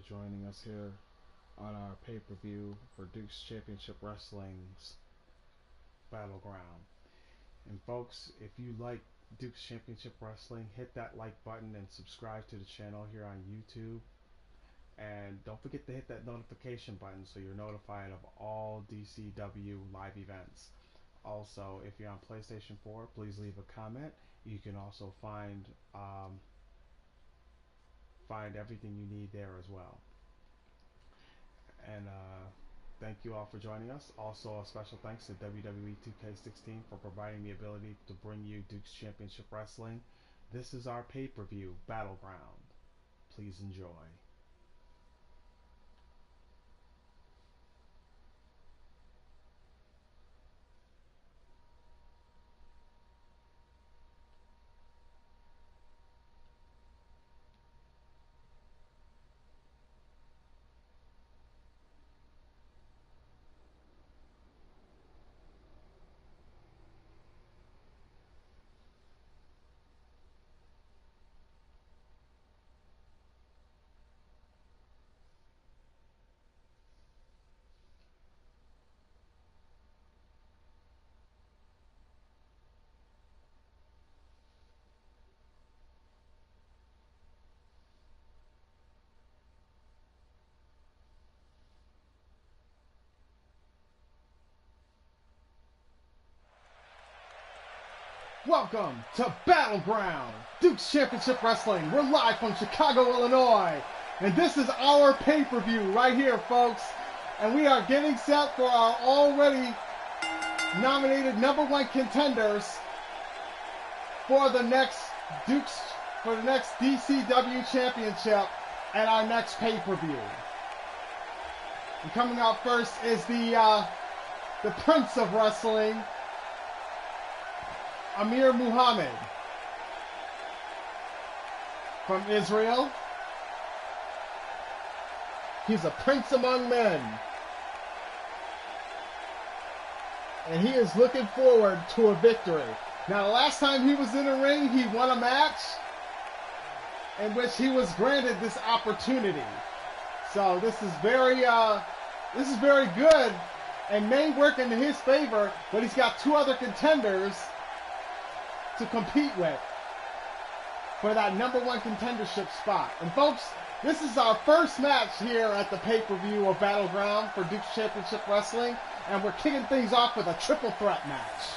joining us here on our pay-per-view for Duke's Championship Wrestling's Battleground. And folks, if you like Duke's Championship Wrestling, hit that like button and subscribe to the channel here on YouTube. And don't forget to hit that notification button so you're notified of all DCW live events. Also, if you're on PlayStation 4, please leave a comment. You can also find everything you need there as well. And thank you all for joining us. Also, a special thanks to WWE 2K16 for providing the ability to bring you Duke's Championship Wrestling. This is our pay-per-view, Battleground. Please enjoy. Welcome to Battleground, Duke's Championship Wrestling. We're live from Chicago, Illinois, and this is our pay-per-view right here, folks. And we are getting set for our already nominated #1 contenders for the next DCW Championship at our next pay-per-view. And coming out first is the Prince of Wrestling, Amir Muhammad from Israel. He's a prince among men. And he is looking forward to a victory. Now, the last time he was in a ring, he won a match in which he was granted this opportunity. So this is very good and may work in his favor, but he's got two other contenders to compete with for that #1 contendership spot. And folks, this is our first match here at the pay-per-view of Battleground for Duke's Championship Wrestling, and we're kicking things off with a triple threat match.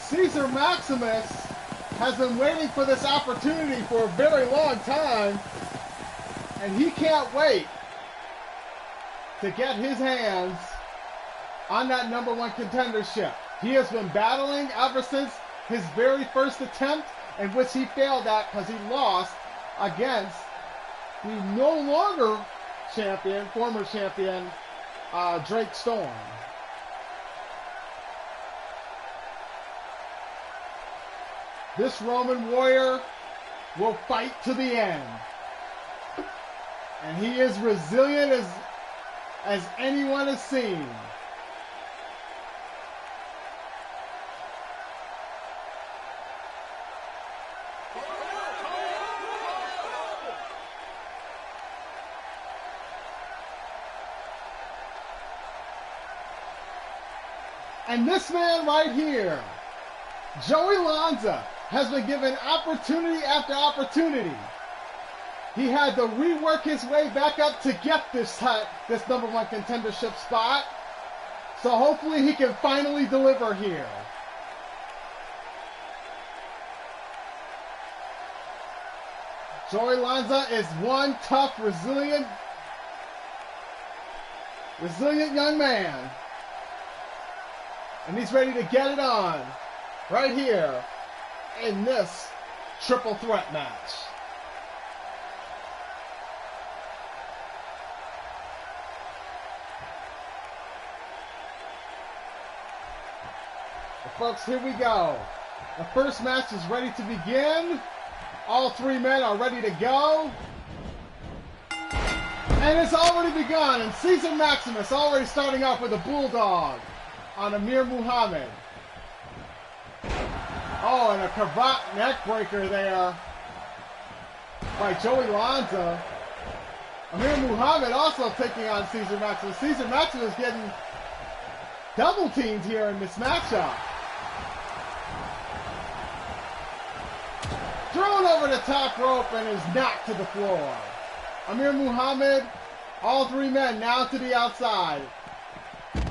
Caesar Maximus has been waiting for this opportunity for a very long time, and he can't wait to get his hands on that #1 contendership. He has been battling ever since his very first attempt, in which he failed at because he lost against the no longer champion, former champion, Drake Storm. This Roman warrior will fight to the end. And he is resilient as anyone has seen. And this man right here, Joey Lanza, has been given opportunity after opportunity. He had to rework his way back up to get this #1 contendership spot. So hopefully he can finally deliver here. Joey Lanza is one tough, resilient young man. And he's ready to get it on right here in this triple threat match. Well, folks, here we go. The first match is ready to begin. All three men are ready to go. And it's already begun. And Caesar Maximus already starting off with a bulldog on Amir Muhammad. Oh, and a cravat neck breaker there by Joey Lanza. Amir Muhammad also taking on Caesar Maximus. Caesar Maximus getting double teamed here in this matchup. Thrown over the top rope and is knocked to the floor. Amir Muhammad, all three men now to the outside.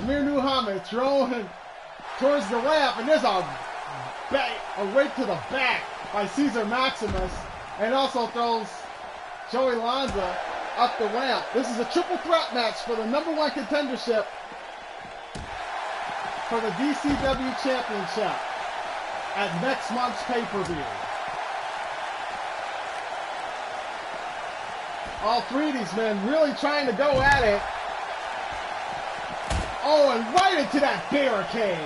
Amir Muhammad thrown towards the ramp, and there's a rake to the back by Caesar Maximus, and also throws Joey Lanza up the ramp. This is a triple threat match for the #1 contendership for the DCW Championship at next month's pay-per-view. All three of these men really trying to go at it. Oh, and right into that barricade.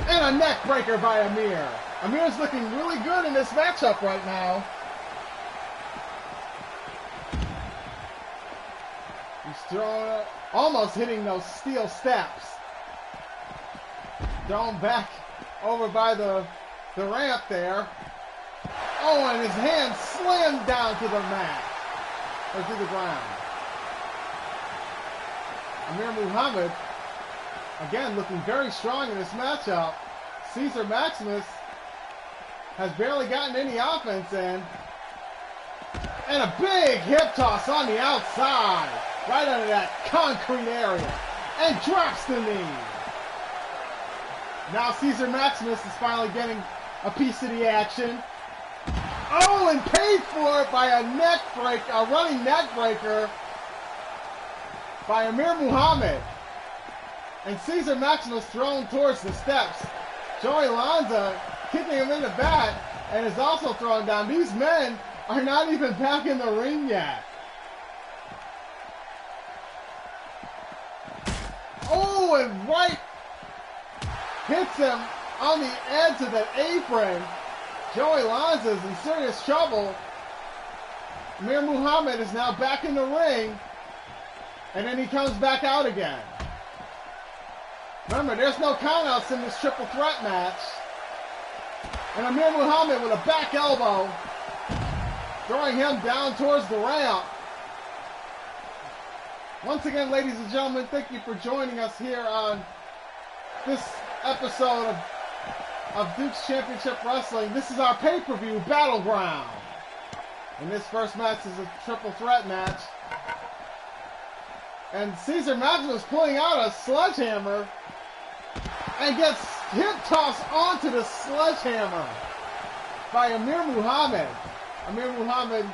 And a neck breaker by Amir. Amir's looking really good in this matchup right now. He's throwing, almost hitting those steel steps. Thrown back over by the ramp there. Oh, and his hand slammed down to the mat. Or to the ground. Amir Muhammad, again, looking very strong in this matchup. Caesar Maximus has barely gotten any offense in. And a big hip toss on the outside, right under that concrete area, and drops the knee. Now Caesar Maximus is finally getting a piece of the action. Oh, and paid for it by a running neck breaker by Amir Muhammad. And Caesar Maximus thrown towards the steps. Joey Lanza kicking him in the back and is also thrown down. These men are not even back in the ring yet. Oh, and right hits him on the edge of the apron. Joey Lanza is in serious trouble. Amir Muhammad is now back in the ring. And then he comes back out again. Remember, there's no countouts in this triple threat match. And Amir Muhammad with a back elbow, throwing him down towards the ramp. Once again, ladies and gentlemen, thank you for joining us here on this episode of Duke's Championship Wrestling. This is our pay-per-view, Battleground. And this first match is a triple threat match. And Caesar Maximus pulling out a sledgehammer and gets hip tossed onto the sledgehammer by Amir Muhammad. Amir Muhammad,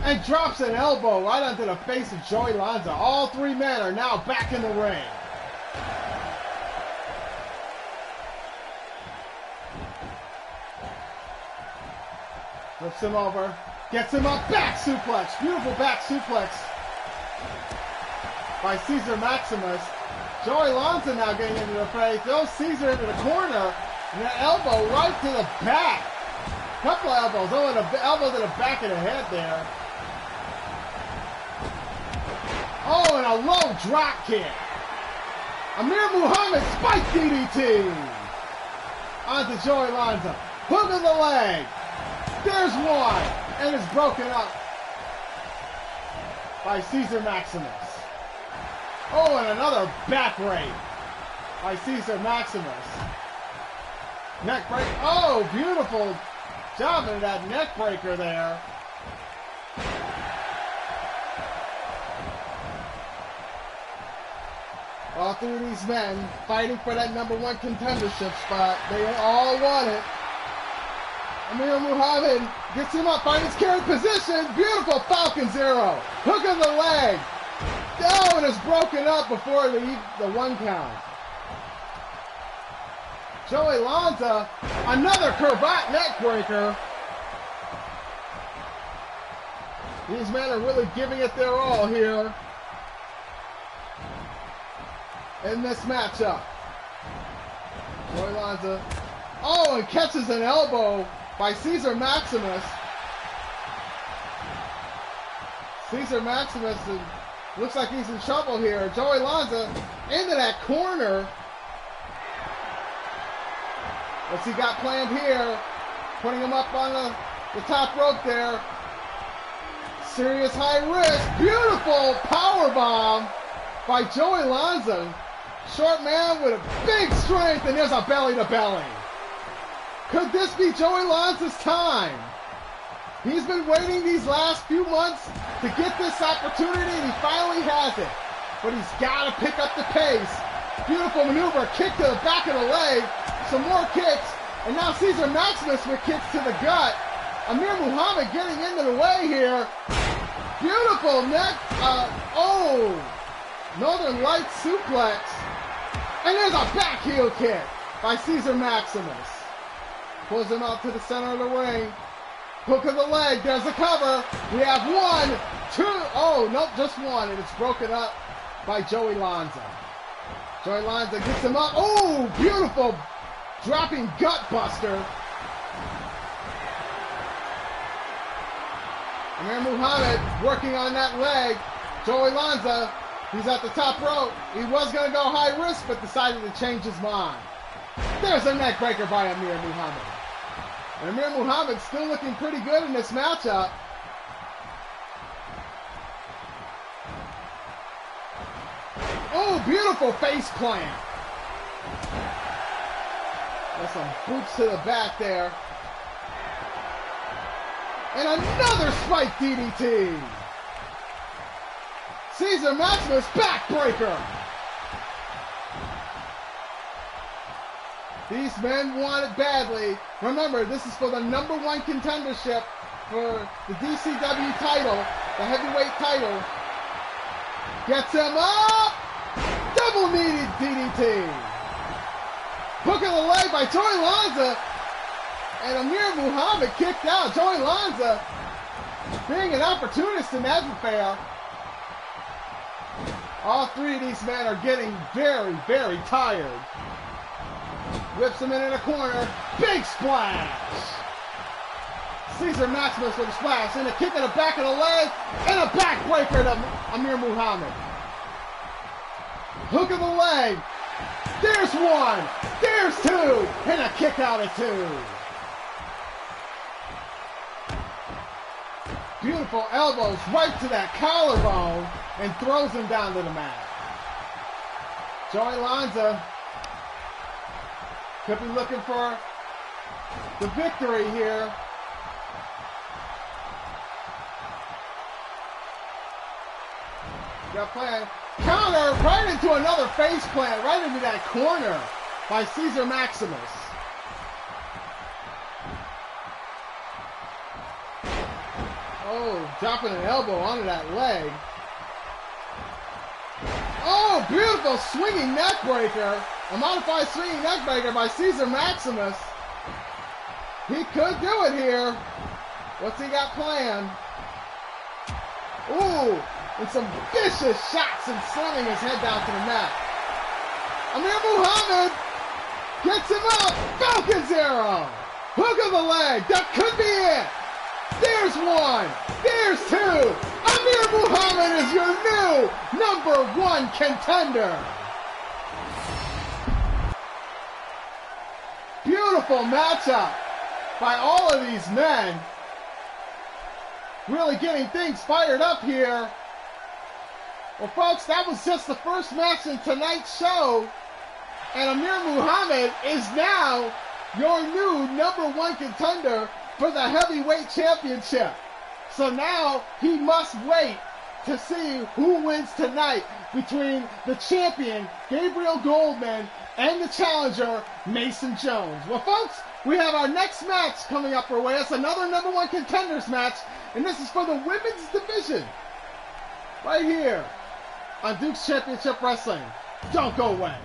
and drops an elbow right onto the face of Joey Lanza. All three men are now back in the ring. Flips him over, gets him up, back suplex, beautiful back suplex by Caesar Maximus. Joey Lanza now getting into the fray, throws Caesar into the corner, and an elbow right to the back. Couple of elbows, oh, and an elbow to the back of the head there. Oh, and a low drop kick. Amir Muhammad spike DDT onto Joey Lanza. Hook of the leg. There's one, and it's broken up by Caesar Maximus. Oh, and another back rake by Caesar Maximus. Neck break. Oh, beautiful job of that neck breaker there. All three of these men fighting for that #1 contendership spot. They all want it. Amir Muhammad gets him up, finds his carry position. Beautiful Falcon Zero. Hook of the leg. Oh, and it's broken up before the 1 count. Joey Lanza, another cravat neck breaker. These men are really giving it their all here in this matchup. Joey Lanza, oh, and catches an elbow by Caesar Maximus. Caesar Maximus looks like he's in trouble here. Joey Lanza into that corner. What's he got planned here? Putting him up on the top rope there. Serious high risk. Beautiful power bomb by Joey Lanza. Short man with a big strength, and there's a belly to belly. Could this be Joey Lanza's time? He's been waiting these last few months to get this opportunity, and he finally has it. But he's got to pick up the pace. Beautiful maneuver, kick to the back of the leg, some more kicks, and now Caesar Maximus with kicks to the gut. Amir Muhammad getting into the way here. Beautiful neck, Northern Lights suplex. And there's a back heel kick by Caesar Maximus. Pulls him out to the center of the ring. Hook of the leg, there's a cover. We have 1, 2, oh, nope, just one, and it's broken up by Joey Lanza. Joey Lanza gets him up. Oh, beautiful dropping gut buster. Amir Muhammad working on that leg. Joey Lanza, he's at the top rope. He was going to go high risk, but decided to change his mind. There's a neck breaker by Amir Muhammad. And Amir Muhammad's still looking pretty good in this matchup. Oh, beautiful face plant. There's some boots to the back there. And another spike DDT. Caesar Maximus backbreaker. These men want it badly. Remember, this is for the #1 contendership for the DCW title, the heavyweight title. Gets him up. Double kneed DDT. Hook of the leg by Joey Lanza. And Amir Muhammad kicked out. Joey Lanza being an opportunist in that affair. All three of these men are getting very, very tired. Whips him into the corner. Big splash. Caesar Maximus with a splash. And a kick in the back of the leg. And a backbreaker to Amir Muhammad. Hook of the leg. There's 1. There's 2. And a kick out of 2. Beautiful elbows right to that collarbone and throws him down to the mat. Joey Lanza could be looking for the victory here. Got plan. Counter right into another face plant, right into that corner by Caesar Maximus. Oh, dropping an elbow onto that leg. Oh, beautiful swinging neck breaker. A modified swinging neck breaker by Caesar Maximus. He could do it here. What's he got planned? Ooh, and some vicious shots and slamming his head down to the mat. Amir Muhammad gets him up. Falcon Zero. Hook of the leg. That could be it. There's 1. There's 2. Amir Muhammad is your new #1 contender. Beautiful matchup by all of these men. Really getting things fired up here. Well, folks, that was just the first match in tonight's show. And Amir Muhammad is now your new #1 contender for the heavyweight championship. So now he must wait to see who wins tonight between the champion, Gabriel Goldman, and the challenger, Mason Jones. Well, folks, we have our next match coming up our way. It's another #1 contenders match, and this is for the women's division. Right here on Duke's Championship Wrestling. Don't go away.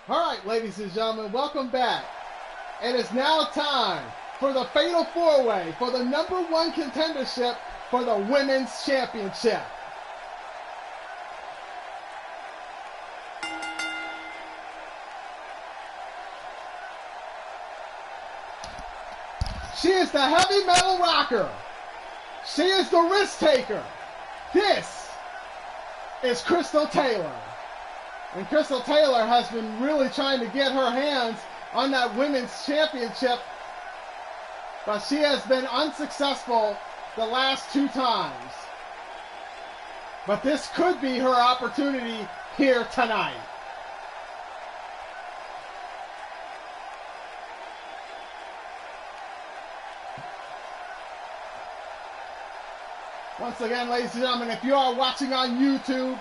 All right, ladies and gentlemen, welcome back. It is now time for the Fatal 4-Way for the #1 contendership for the Women's Championship. She is the heavy metal rocker. She is the risk taker. This is Crystal Taylor. And Crystal Taylor has been really trying to get her hands on that women's championship, but she has been unsuccessful the last 2 times. But this could be her opportunity here tonight. Once again, ladies and gentlemen, if you are watching on YouTube,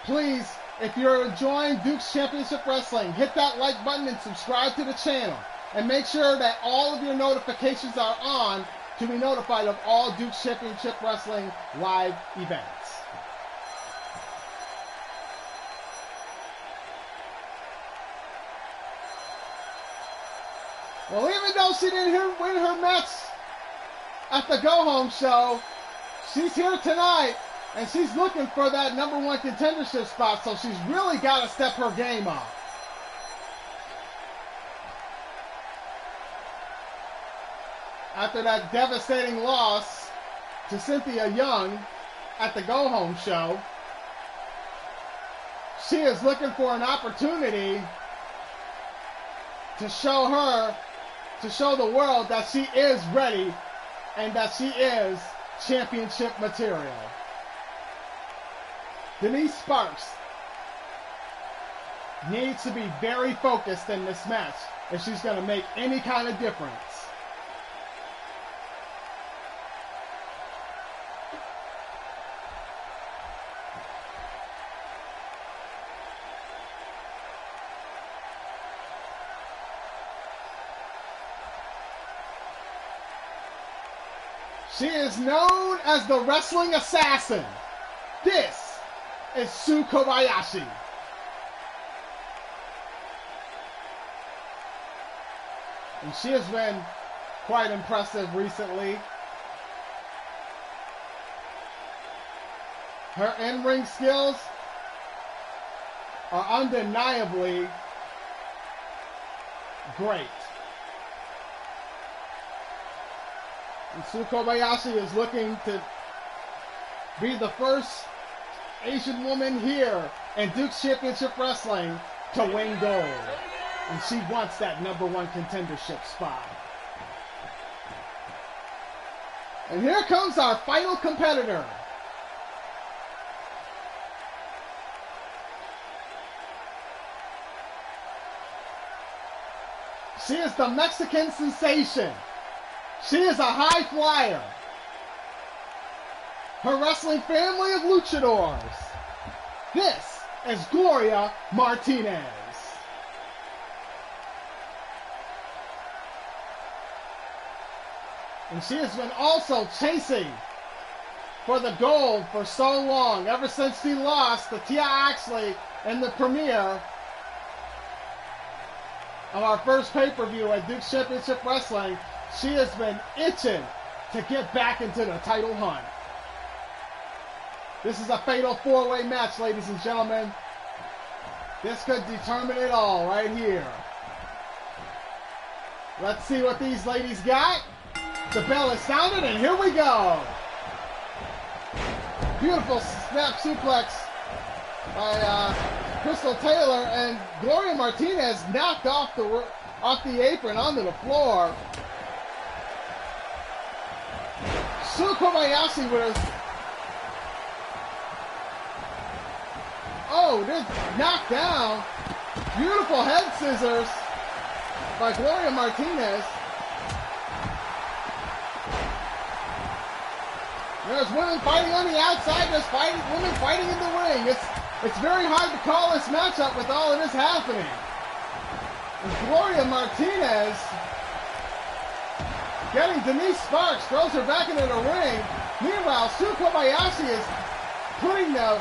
please, if you're enjoying Duke's Championship Wrestling, hit that like button and subscribe to the channel. And make sure that all of your notifications are on to be notified of all Duke's Championship Wrestling live events. Well, even though she didn't win her match at the go-home show, she's here tonight, and she's looking for that #1 contendership spot, so she's really got to step her game up. After that devastating loss to Cynthia Young at the go-home show, she is looking for an opportunity to show the world that she is ready and that she is championship material. Denise Sparks needs to be very focused in this match if she's going to make any kind of difference. She is known as the Wrestling Assassin. This is Sue Kobayashi. And she has been quite impressive recently. Her in-ring skills are undeniably great. And Sue Kobayashi is looking to be the first Asian woman here in Duke's Championship Wrestling to win gold. And she wants that #1 contendership spot. And here comes our final competitor. She is the Mexican sensation. She is a high flyer. Her wrestling family of luchadors. This is Gloria Martinez. And she has been also chasing for the gold for so long, ever since she lost to Tia Axley in the premiere of our first pay-per-view at Duke's Championship Wrestling. She has been itching to get back into the title hunt. This is a fatal 4-way match, ladies and gentlemen. This could determine it all right here. Let's see what these ladies got. The bell is sounded, and here we go. Beautiful snap suplex by Crystal Taylor, and Gloria Martinez knocked off the apron onto the floor. Sue Kobayashi with her. Oh, this knocked down. Beautiful head scissors by Gloria Martinez. There's women fighting on the outside. There's women fighting in the ring. It's very hard to call this matchup with all of this happening. And Gloria Martinez getting Denise Sparks, throws her back into the ring. Meanwhile, Sue Kobayashi is putting the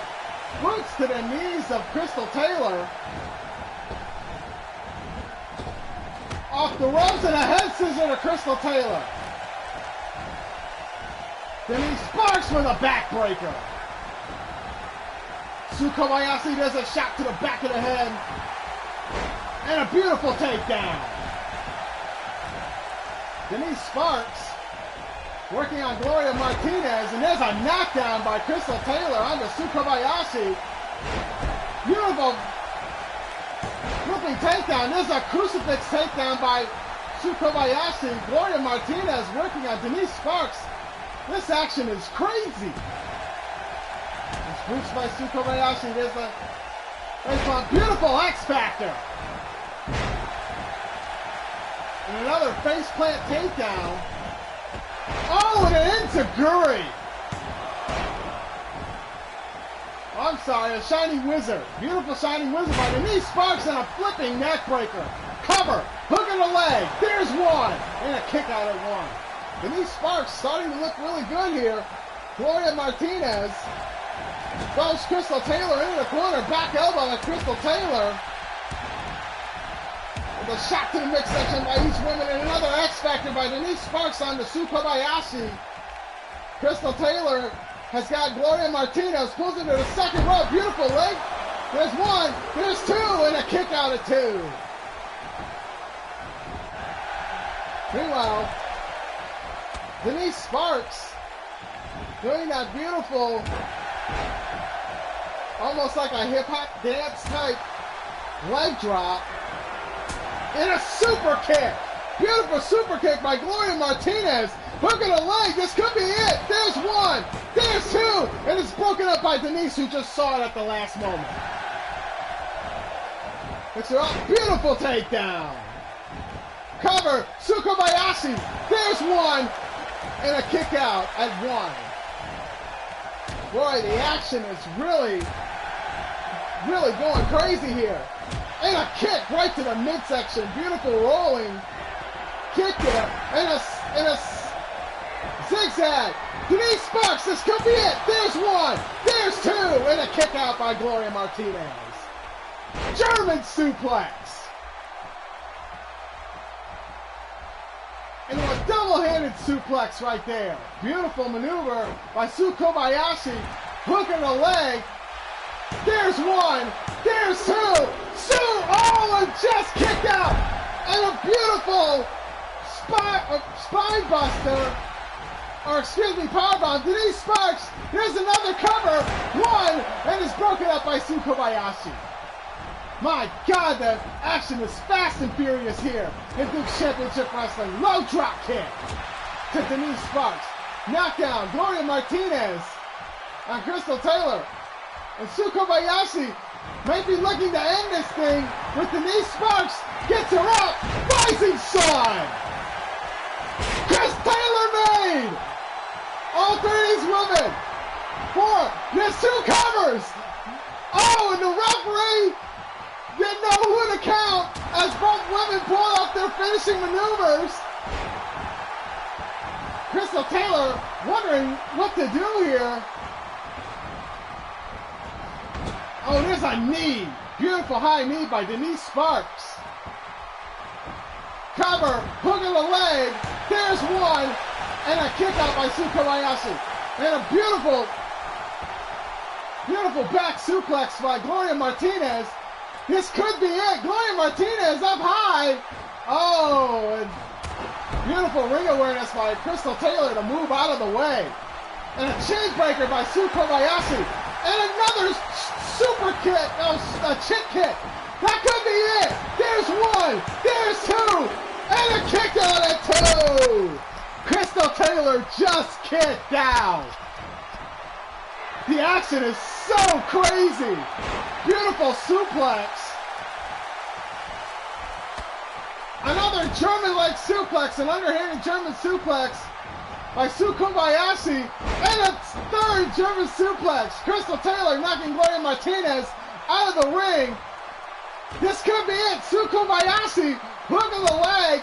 boots to the knees of Crystal Taylor. Off the ropes and a head scissor to Crystal Taylor. Denise Sparks with a backbreaker. Sue Kobayashi does a shot to the back of the head. And a beautiful takedown. Denise Sparks working on Gloria Martinez, and there's a knockdown by Crystal Taylor onto Sue Kobayashi. Beautiful flipping takedown. There's a crucifix takedown by Sue Kobayashi. Gloria Martinez working on Denise Sparks. This action is crazy. It's boost by Sue Kobayashi. There's a beautiful X Factor. And another faceplant takedown. Oh, and an enziguri. I'm sorry, a Shining Wizard. Beautiful Shining Wizard by Denise Sparks and a flipping neck breaker. Cover, hook in the leg. There's one. And a kick out at one. Denise Sparks starting to look really good here. Gloria Martinez throws Crystal Taylor into the corner. Back elbow to Crystal Taylor. With a shot to the midsection by each woman, and another X Factor by Denise Sparks on the Sue Kobayashi. Crystal Taylor has got Gloria Martinez, pulls into the second row. Beautiful leg. There's one, there's two, and a kick out at two. Meanwhile, Denise Sparks doing that beautiful, almost like a hip-hop dance type leg drop. And a super kick. Beautiful super kick by Gloria Martinez. Hook in the leg. This could be it. There's one. There's two. And it's broken up by Denise, who just saw it at the last moment. It's a beautiful takedown. Cover. Sue Kobayashi. There's one. And a kick out at one. Boy, the action is really going crazy here. And a kick right to the midsection. Beautiful rolling kick there. And a zigzag. Denise Sparks, this could be it. There's one. There's two. And a kick out by Gloria Martinez. German suplex. And a double-handed suplex right there. Beautiful maneuver by Sue Kobayashi. Hook in the leg. There's one. There's two. Sue, oh, and just kicked out. And a beautiful spine buster. Or excuse me, powerbomb. Denise Sparks. There's another cover. One. And it's broken up by Sue Kobayashi. My God, the action is fast and furious here in Duke Championship Wrestling. Low drop kick to Denise Sparks. Knockdown. Gloria Martinez on Crystal Taylor. And Sue Kobayashi may be looking to end this thing with Denise Sparks. Gets her up. Rising Sun. Chris Taylor made. All three of these women. Four. There's two covers. Oh, and the referee didn't know who to count as both women pulled off their finishing maneuvers. Crystal Taylor wondering what to do here. Oh, there's a knee. Beautiful high knee by Denise Sparks. Cover, hook in the leg. There's one. And a kick out by Sue Kobayashi. And a beautiful back suplex by Gloria Martinez. This could be it. Gloria Martinez up high. Oh, and beautiful ring awareness by Crystal Taylor to move out of the way. And a chain breaker by Sue Kobayashi. And another super kick, a chick kick. That could be it. There's one. There's two. And a kick out at two. Crystal Taylor just kicked out. The action is so crazy. Beautiful suplex. Another German leg suplex, an underhanded German suplex by Sue Kobayashi. And a third German suplex. Crystal Taylor knocking Gloria Martinez out of the ring. This could be it. Sue Kobayashi, hook of the leg.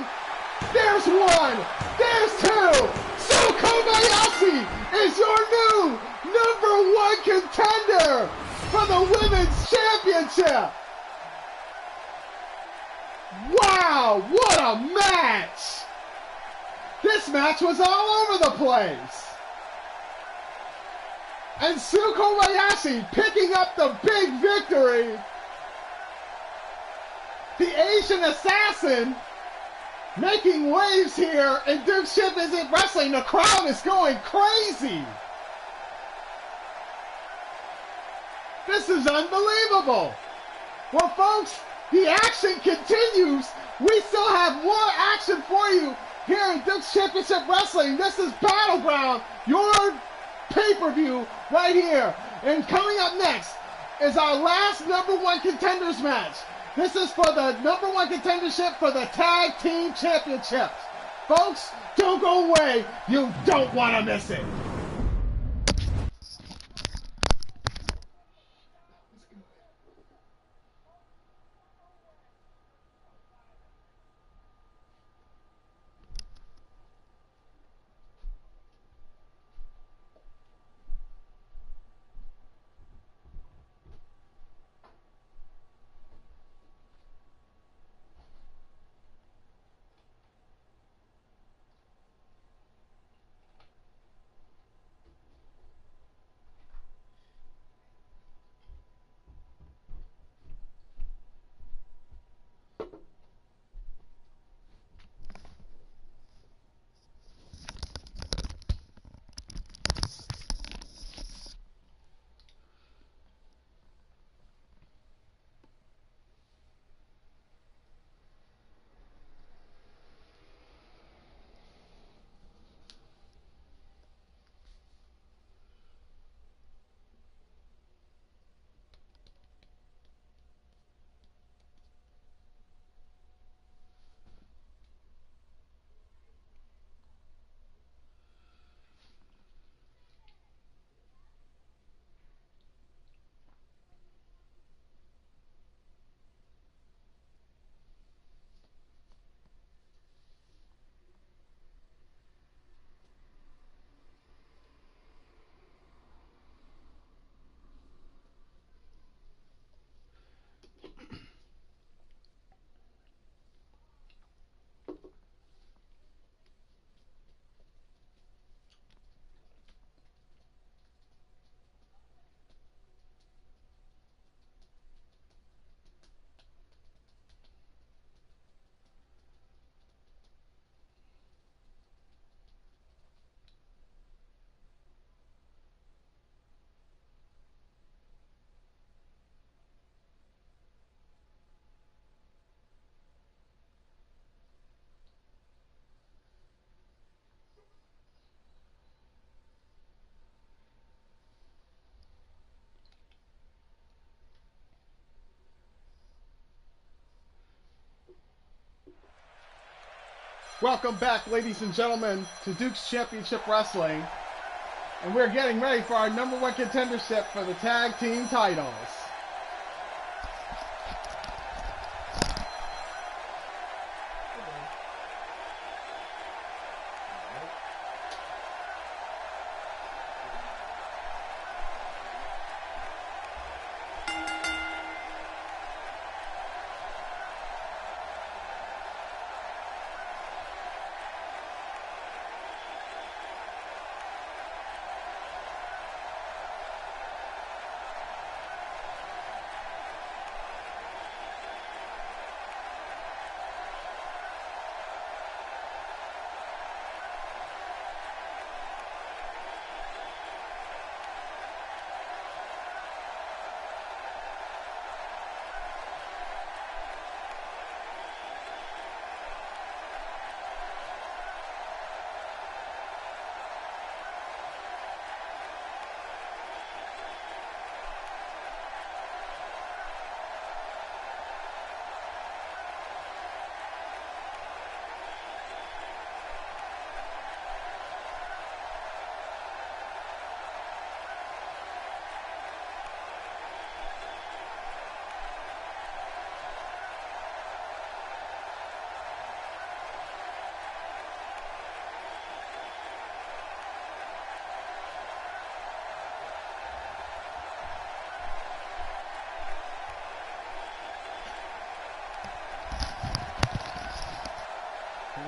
There's one. There's two. Sue Kobayashi is your new #1 contender for the Women's Championship. Wow, what a match! This match was all over the place. And Sue Kobayashi picking up the big victory. The Asian Assassin making waves here in Duke's Championship Wrestling. The crowd is going crazy. This is unbelievable. Well, folks, the action continues. We still have more action for you here in Duke's Championship Wrestling. This is Battleground, your pay-per-view right here. And coming up next is our last #1 contenders match. This is for the #1 contendership for the Tag Team Championships. Folks, don't go away. You don't want to miss it. Welcome back, ladies and gentlemen, to Duke's Championship Wrestling. And we're getting ready for our #1 contendership for the tag team titles.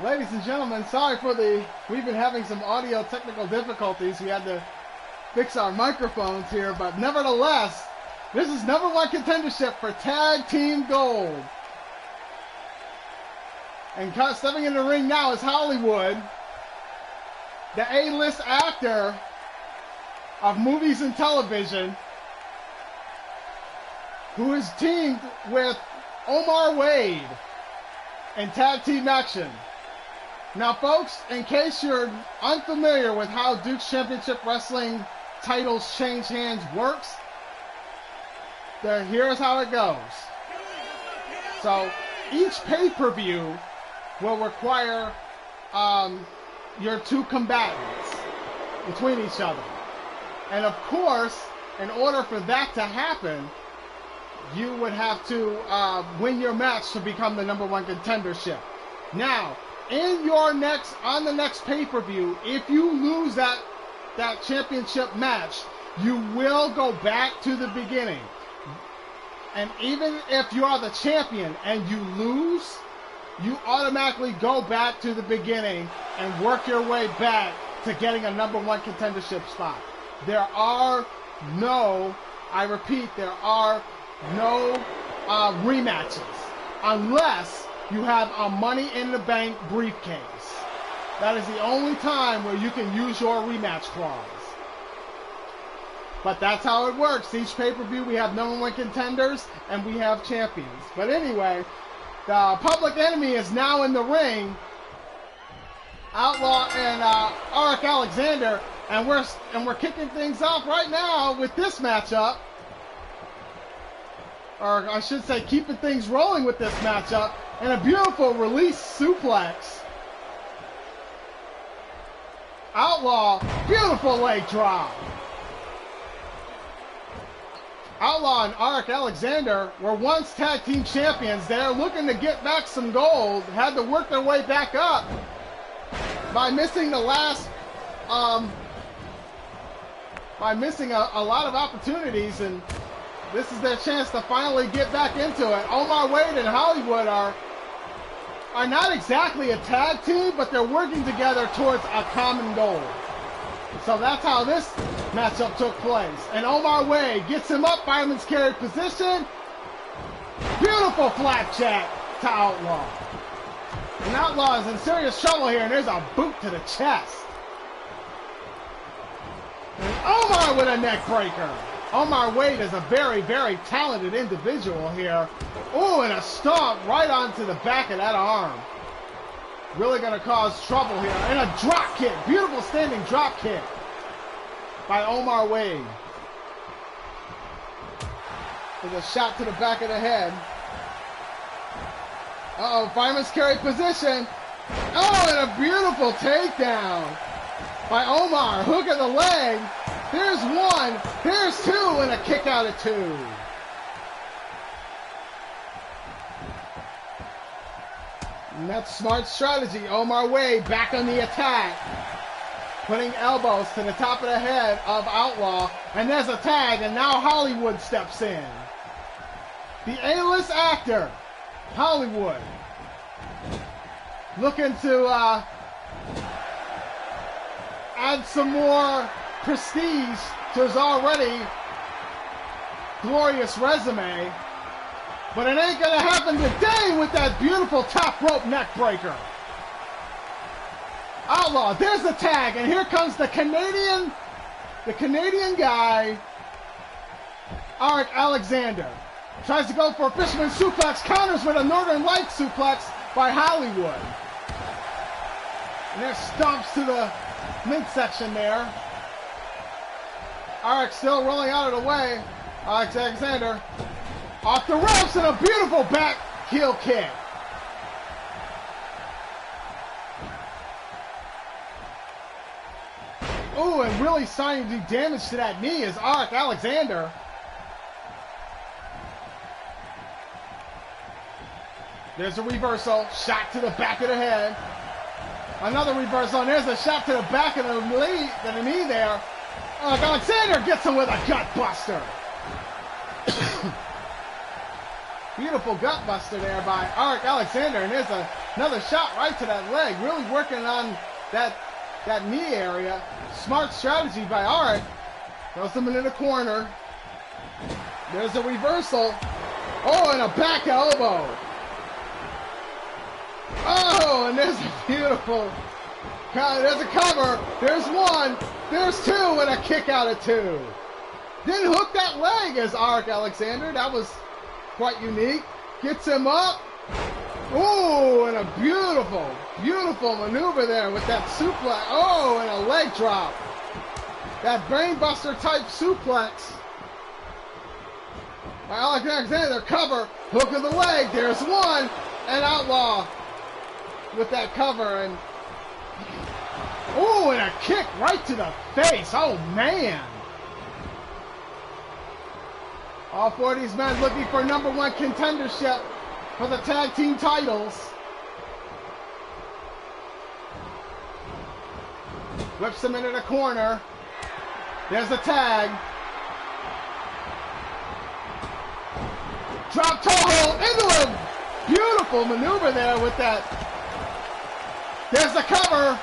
Ladies and gentlemen, sorry for we've been having some audio technical difficulties. We had to fix our microphones here, but nevertheless, this is number one contendership for Tag Team Gold. And stepping in the ring now is Hollywood, the A-list actor of movies and television, who is teamed with Omar Wade in tag team action. Now, folks, in case you're unfamiliar with how Duke's Championship Wrestling titles change hands works, here's how it goes. So, each pay-per-view will require your two combatants between each other. And of course, in order for that to happen, you would have to win your match to become the number one contendership. Now, on the next pay-per-view, if you lose that championship match, you will go back to the beginning. And even if you are the champion and you lose, you automatically go back to the beginning and work your way back to getting a number one contendership spot. There are no rematches unless you have a Money in the Bank briefcase. That is the only time where you can use your rematch clause. But that's how it works. Each pay-per-view we have number one contenders and we have champions. But anyway, the Public Enemy is now in the ring. Outlaw and Arik Alexander, and we're kicking things off right now with this matchup. Or I should say, keeping things rolling with this matchup, and a beautiful release suplex. Outlaw, beautiful leg drop. Outlaw and Arik Alexander were once tag team champions. They're looking to get back some gold. Had to work their way back up by missing the last, by missing a lot of opportunities, and this is their chance to finally get back into it. Omar Wade and Hollywood are not exactly a tag team, but they're working together towards a common goal. So that's how this matchup took place. And Omar Wade gets him up, fireman's carry position. Beautiful flapjack to Outlaw. And Outlaw is in serious trouble here, and there's a boot to the chest. And Omar with a neck breaker. Omar Wade is a very, very talented individual here. Oh, and a stomp right onto the back of that arm. Really going to cause trouble here. And a drop kick. Beautiful standing drop kick by Omar Wade. With a shot to the back of the head. Uh-oh, fireman's carry position. Oh, and a beautiful takedown by Omar. Hook of the leg. There's one. There's two, and a kick out of two. And that's smart strategy. Omar Wade back on the attack. Putting elbows to the top of the head of Outlaw. And there's a tag, and now Hollywood steps in. The A-list actor, Hollywood, looking to add some more prestige to his already glorious resume. But it ain't gonna happen today with that beautiful top rope neck breaker. Outlaw, there's the tag, and here comes the Canadian guy, Arik Alexander. Tries to go for a fisherman suplex, counters with a Northern Light suplex by Hollywood. And there stomps to the midsection there. Arik still rolling out of the way. Arik Alexander off the ropes, and a beautiful back heel kick. Ooh, and really starting to do damage to that knee is Arik Alexander. There's a reversal, shot to the back of the head. Another reversal, and there's a shot to the back of the knee there. Alexander gets him with a gut buster. Beautiful gut buster there by Arik Alexander, and there's another shot right to that leg. Really working on that knee area. Smart strategy by Arik. Throws him into the corner. There's a reversal. Oh, and a back elbow. Oh, and there's a beautiful. There's a cover. There's one. There's two, and a kick out of two. Didn't hook that leg as Arik Alexander. That was quite unique. Gets him up. Oh, and a beautiful, beautiful maneuver there with that suplex. Oh, and a leg drop. That brainbuster type suplex. By Arik Alexander, cover. Hook of the leg. There's one. And Outlaw with that cover. And oh, and a kick right to the face. Oh, man. All four of these men looking for #1 contendership for the tag team titles. Whips him into the corner. There's the tag. Drop toe hold into a beautiful maneuver there with that. There's the cover.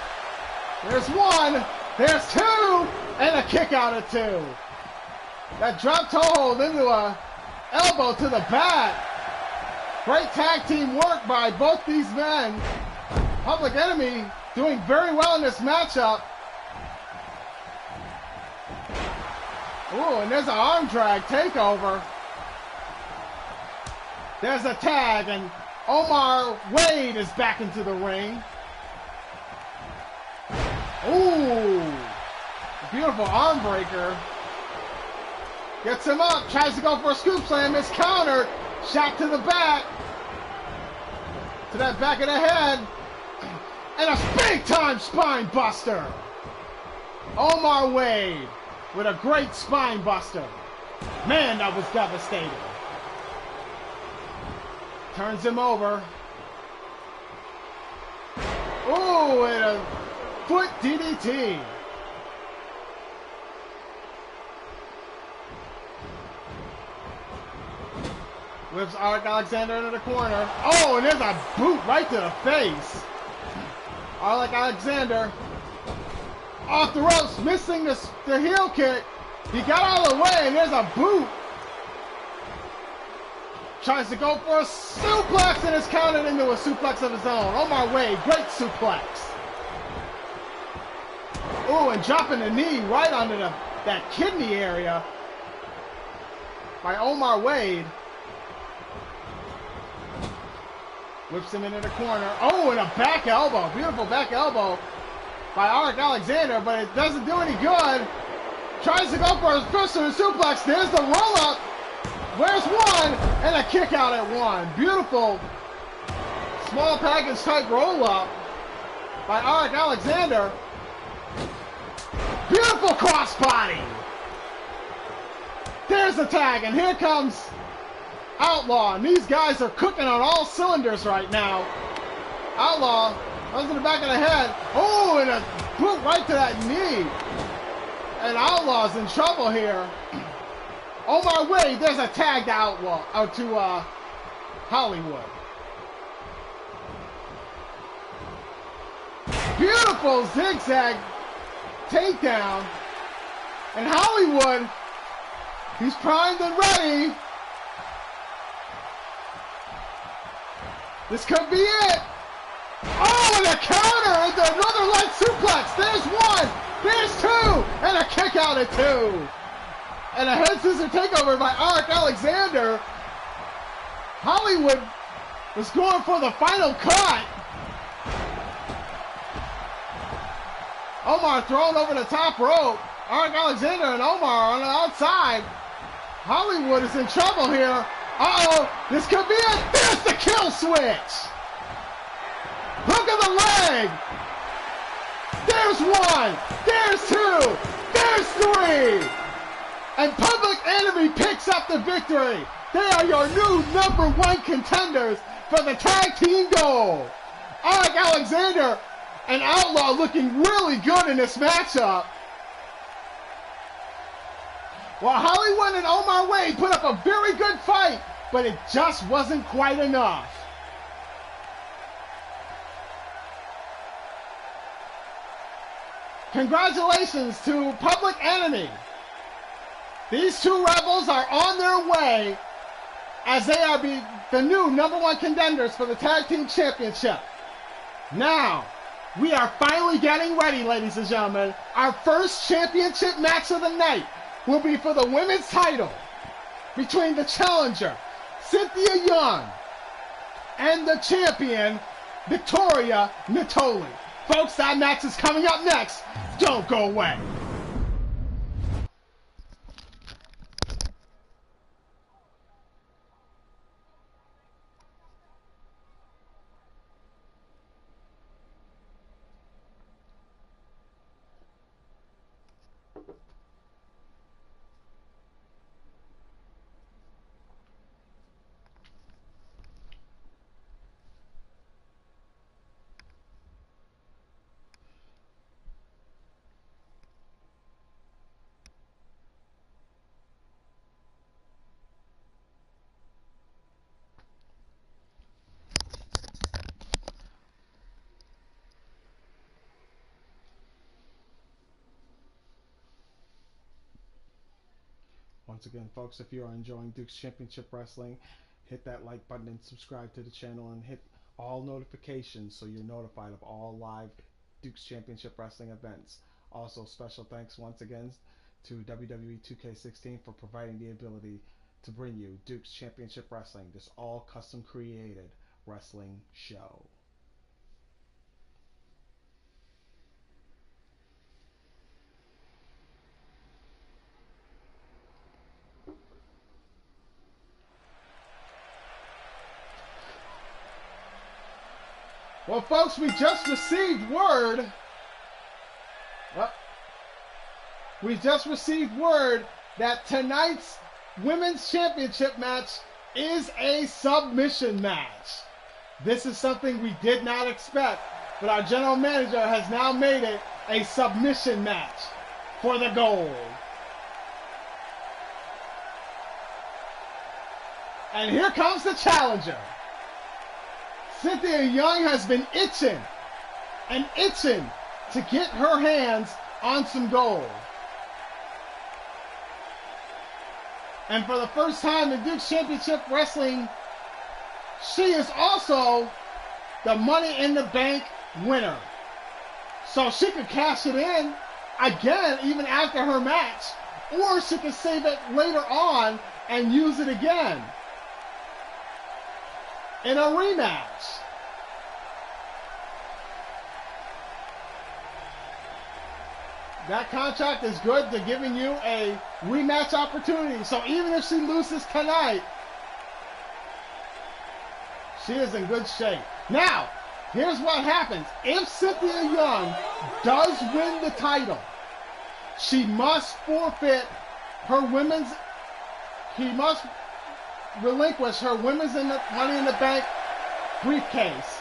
There's one. There's two. And a kick out of two. That drop toe hold into a elbow to the back. Great tag team work by both these men. Public Enemy doing very well in this matchup. Ooh, and there's an arm drag takeover. There's a tag, and Omar Wade is back into the ring. Ooh, a beautiful arm breaker. Gets him up, tries to go for a scoop slam, is countered. Shot to the back. To that back of the head. And a big time spine buster. Omar Wade with a great spine buster. Man, that was devastating. Turns him over. Ooh, and a foot DDT. Whips Arik Alexander into the corner. Oh, and there's a boot right to the face. Arik Alexander off the ropes, missing the heel kick. He got out of the way, and there's a boot. Tries to go for a suplex, and is counted into a suplex of his own. Omar Wade, great suplex. Oh, and dropping the knee right onto that kidney area by Omar Wade. Whips him into the corner. Oh, and a back elbow. Beautiful back elbow by Arik Alexander, but it doesn't do any good. Tries to go for his Christian suplex. There's the roll-up. Where's one? And a kick out at one. Beautiful small package type roll-up by Arik Alexander. Beautiful crossbody. There's the tag, and here comes Outlaw, and these guys are cooking on all cylinders right now. Outlaw goes in the back of the head. Oh, and a boot right to that knee. And Outlaw's in trouble here. Omar Wade, there's a tag to Outlaw, or to Hollywood. Beautiful zigzag takedown. And Hollywood, he's primed and ready. This could be it. Oh, and a counter and another light suplex. There's one. There's two. And a kick out at two. And a head scissor takeover by Arik Alexander. Hollywood was going for the final cut. Omar thrown over the top rope. Arik Alexander and Omar on the outside. Hollywood is in trouble here. Uh-oh, this could be it. There's the kill switch. Look at the leg. There's one. There's two. There's three. And Public Enemy picks up the victory. They are your new #1 contenders for the tag team gold. Arik Alexander and Outlaw looking really good in this matchup. While Hollywood and Omar Wade put up a very good fight, but it just wasn't quite enough. Congratulations to Public Enemy. These two rebels are on their way as they are the new #1 contenders for the Tag Team Championship. Now, we are finally getting ready, ladies and gentlemen. Our first championship match of the night will be for the women's title between the challenger, Cynthia Young, and the champion, Victoria Nattoli. Folks, that match is coming up next. Don't go away. Once again, folks, if you are enjoying Duke's Championship Wrestling, hit that like button and subscribe to the channel and hit all notifications so you're notified of all live Duke's Championship Wrestling events. Also, special thanks once again to WWE 2K16 for providing the ability to bring you Duke's Championship Wrestling, this all custom created wrestling show. Well, folks, we just received word. That tonight's women's championship match is a submission match. This is something we did not expect, but our general manager has now made it a submission match for the gold. And here comes the challenger. Cynthia Young has been itching to get her hands on some gold. And for the first time in Duke's Championship Wrestling, she is also the Money in the Bank winner. So she could cash it in again even after her match, or she could save it later on and use it again in a rematch. That contract is good to giving you a rematch opportunity. So even if she loses tonight, she is in good shape. Now, here's what happens. If Cynthia Young does win the title, she must forfeit her women's, relinquish her women's Money in the Bank briefcase,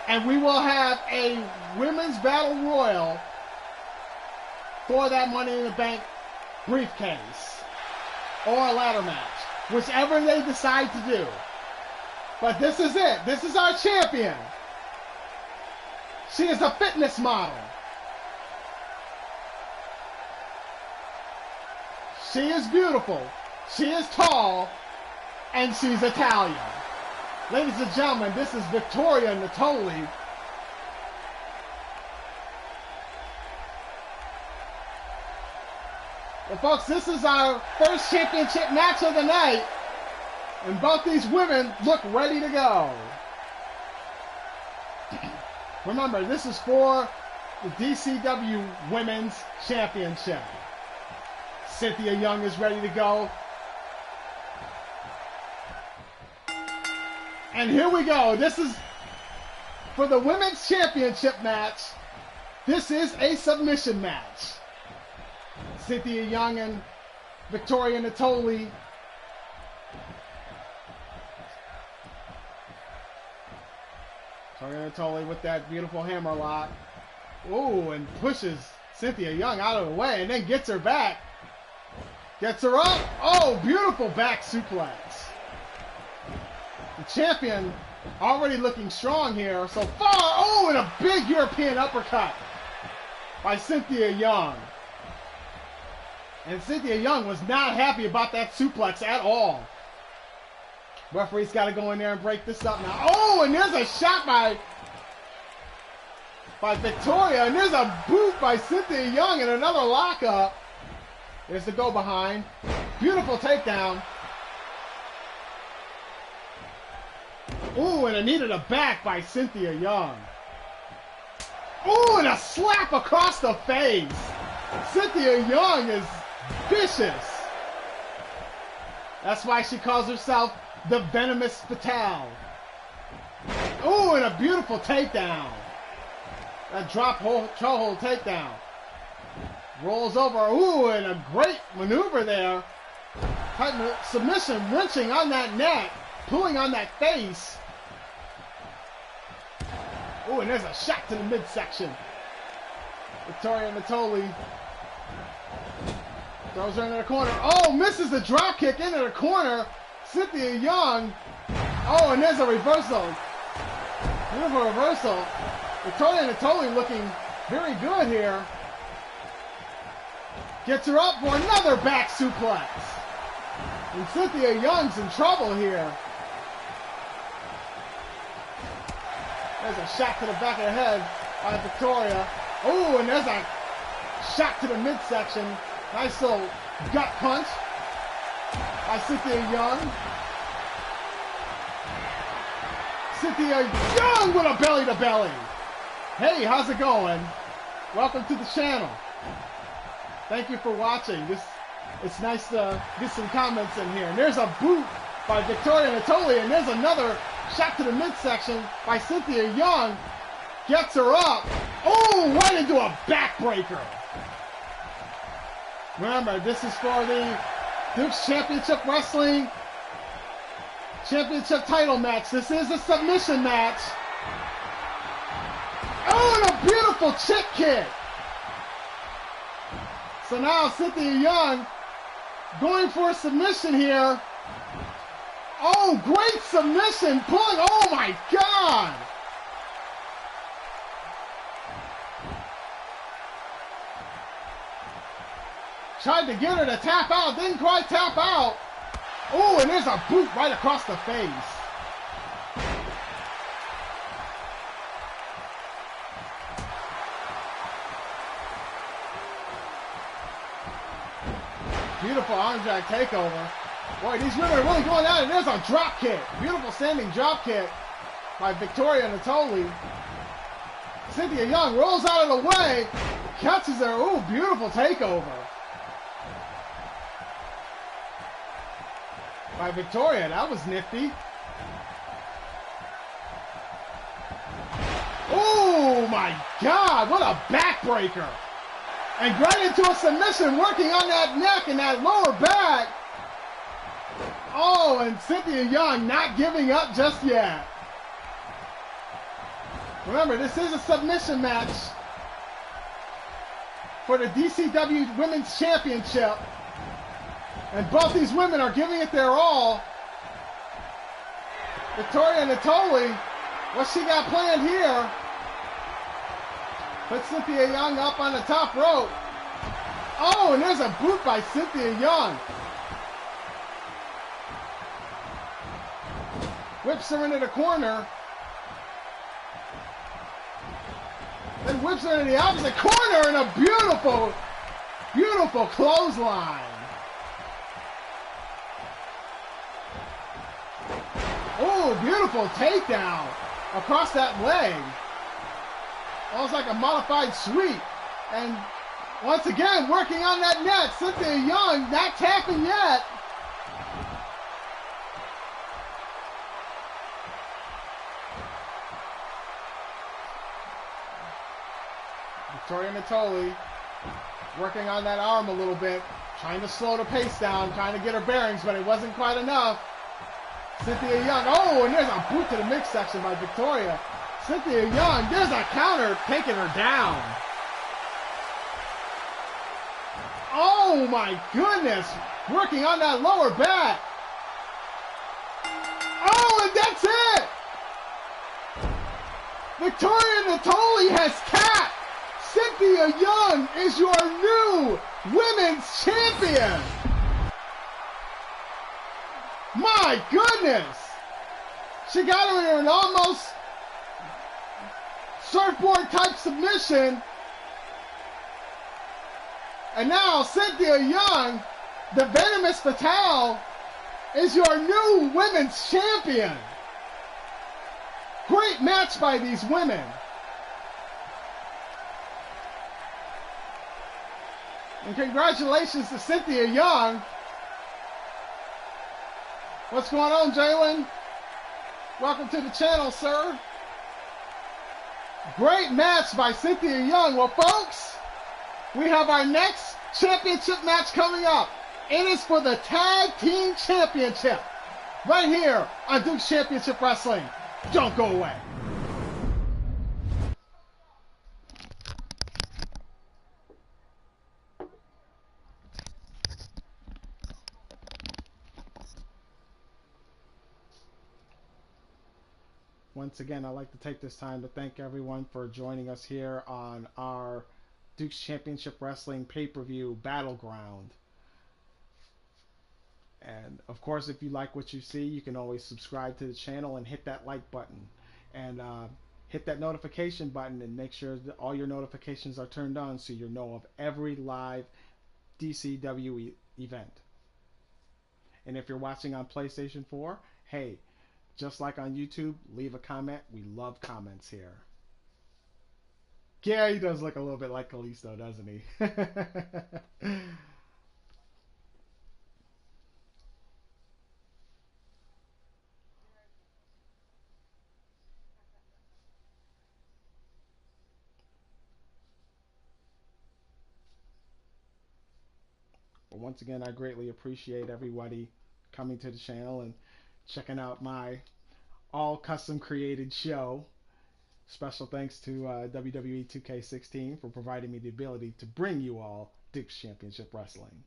and we will have a women's battle royal for that Money in the Bank briefcase or a ladder match, whichever they decide to do. But this is it. This is our champion. She is a fitness model. She is beautiful. She is tall. And she's Italian. Ladies and gentlemen, this is Victoria Nattoli. Well, folks, this is our first championship match of the night. And both these women look ready to go. Remember, this is for the DCW Women's Championship. Cynthia Young is ready to go. And here we go. This is for the Women's Championship match. This is a submission match. Cynthia Young and Victoria Nattoli. Victoria Nattoli with that beautiful hammer lock. Ooh, and pushes Cynthia Young out of the way and then gets her back. Gets her up. Oh, beautiful back suplex. The champion already looking strong here so far. Oh, and a big European uppercut by Cynthia Young. And Cynthia Young was not happy about that suplex at all. Referee's got to go in there and break this up now. Oh, and there's a shot by Victoria. And there's a boot by Cynthia Young and another lockup. There's the go behind. Beautiful takedown. Ooh, and a knee to the back by Cynthia Young. Ooh, and a slap across the face. Cynthia Young is vicious. That's why she calls herself the venomous Fatale. Ooh, and a beautiful takedown. A drop hold, toe hold takedown. Rolls over. Ooh, and a great maneuver there. Tight submission, wrenching on that neck, pulling on that face. Ooh, and there's a shot to the midsection. Victoria Nattoli throws her into the corner. Oh, misses the drop kick into the corner. Cynthia Young. Oh, and there's a reversal. Beautiful reversal. Victoria Nattoli looking very good here. Gets her up for another back suplex. And Cynthia Young's in trouble here. There's a shot to the back of the head by Victoria. Oh, and there's a shot to the midsection. Nice little gut punch by Cynthia Young. Cynthia Young with a belly to belly. Hey, how's it going? Welcome to the channel. Thank you for watching. It's nice to get some comments in here. And there's a boot by Victoria Nattoli, and there's another shot to the midsection by Cynthia Young. Gets her up. Oh, right into a backbreaker. Remember, this is for the Duke's Championship Wrestling Championship title match. This is a submission match. Oh, and a beautiful chick kick. So now Cynthia Young going for a submission here. Oh, great submission. Pulling. Oh, my God. Tried to get her to tap out. Didn't quite tap out. Oh, and there's a boot right across the face. Beautiful arm drag takeover. Boy, these women are really going at it. There's a drop kick. Beautiful standing drop kick by Victoria Nattoli. Cynthia Young rolls out of the way. Catches her. Ooh, beautiful takeover by Victoria. That was nifty. Oh my God, what a backbreaker. And right into a submission, working on that neck and that lower back. Oh, and Cynthia Young not giving up just yet. Remember, this is a submission match for the DCW Women's Championship. And both these women are giving it their all. Victoria Nattoli, what she got planned here? Put Cynthia Young up on the top rope. Oh, and there's a boot by Cynthia Young. Whips her into the corner. Then whips her into the opposite corner and a beautiful, beautiful clothesline. Oh, beautiful takedown across that leg. Almost like a modified sweep. And once again, working on that net. Cynthia Young not tapping yet. Victoria Nattoli working on that arm a little bit. Trying to slow the pace down. Trying to get her bearings, but it wasn't quite enough. Cynthia Young. Oh, and there's a boot to the midsection by Victoria. Cynthia Young, there's a counter taking her down. Oh my goodness, working on that lower back. Oh, and that's it! Victoria Nattoli has capped! Cynthia Young is your new women's champion! My goodness! She got her in an almost surfboard type submission. And now Cynthia Young, the venomous Fatale, is your new women's champion. Great match by these women. And congratulations to Cynthia Young. What's going on, Jalen? Welcome to the channel, sir. Great match by Cynthia Young. Well, folks, we have our next championship match coming up. It is for the Tag Team Championship. Right here on Duke's Championship Wrestling. Don't go away. Once again, I'd like to take this time to thank everyone for joining us here on our Duke's Championship Wrestling pay-per-view Battleground. And of course, if you like what you see, you can always subscribe to the channel and hit that like button. And hit that notification button and make sure that all your notifications are turned on so you know of every live DCW event. And if you're watching on PlayStation 4, hey, just like on YouTube, leave a comment. We love comments here. Yeah, he does look a little bit like Kalisto, doesn't he? But once again, I greatly appreciate everybody coming to the channel and checking out my all custom created show. Special thanks to WWE 2K16 for providing me the ability to bring you all Duke's Championship Wrestling.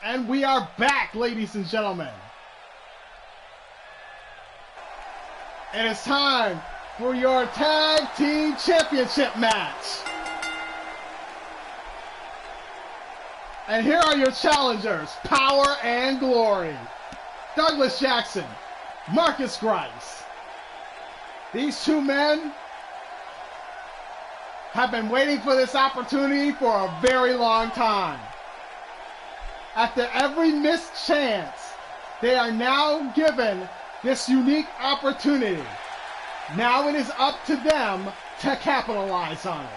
And we are back, ladies and gentlemen. It is time for your Tag Team Championship match. And here are your challengers, Power and Glory. Douglas Jackson, Marcus Grice. These two men have been waiting for this opportunity for a very long time. After every missed chance, they are now given this unique opportunity. Now it is up to them to capitalize on it.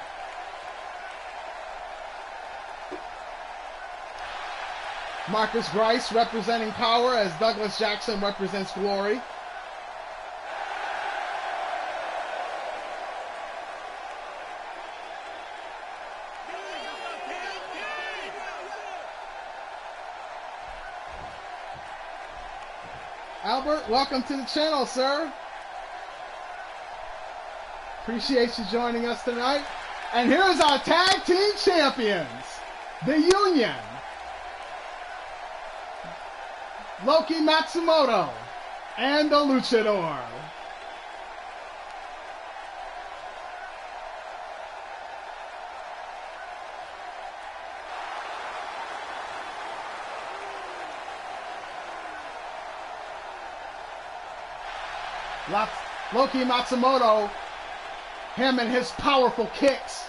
Marcus Grice representing Power as Douglas Jackson represents Glory. Albert, welcome to the channel, sir. Appreciate you joining us tonight. And here's our tag team champions, the Union. Loki Matsumoto and the Luchador. Loki Matsumoto, him and his powerful kicks.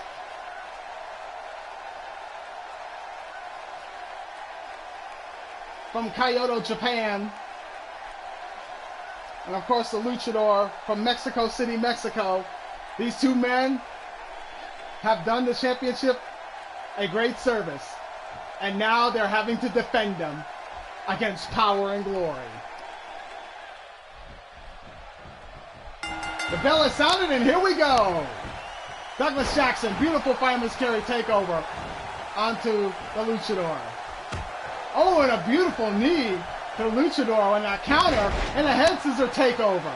from Kyoto, Japan. And of course the luchador from Mexico City, Mexico. These two men have done the championship a great service. And now they're having to defend them against Power and Glory. The bell is sounded and here we go. Douglas Jackson, beautiful fireman's carry takeover onto the luchador. Oh, and a beautiful knee to luchador on that counter and a head scissor takeover.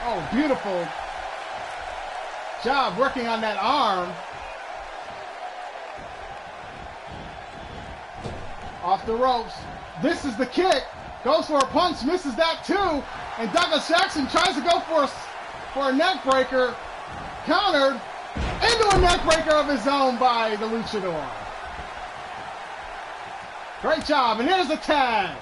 Oh, beautiful job working on that arm. Off the ropes. This is the kick. Goes for a punch, misses that too. And Douglas Jackson tries to go for a neck breaker. Countered into a neck breaker of his own by the luchador. Great job. And here's the tag.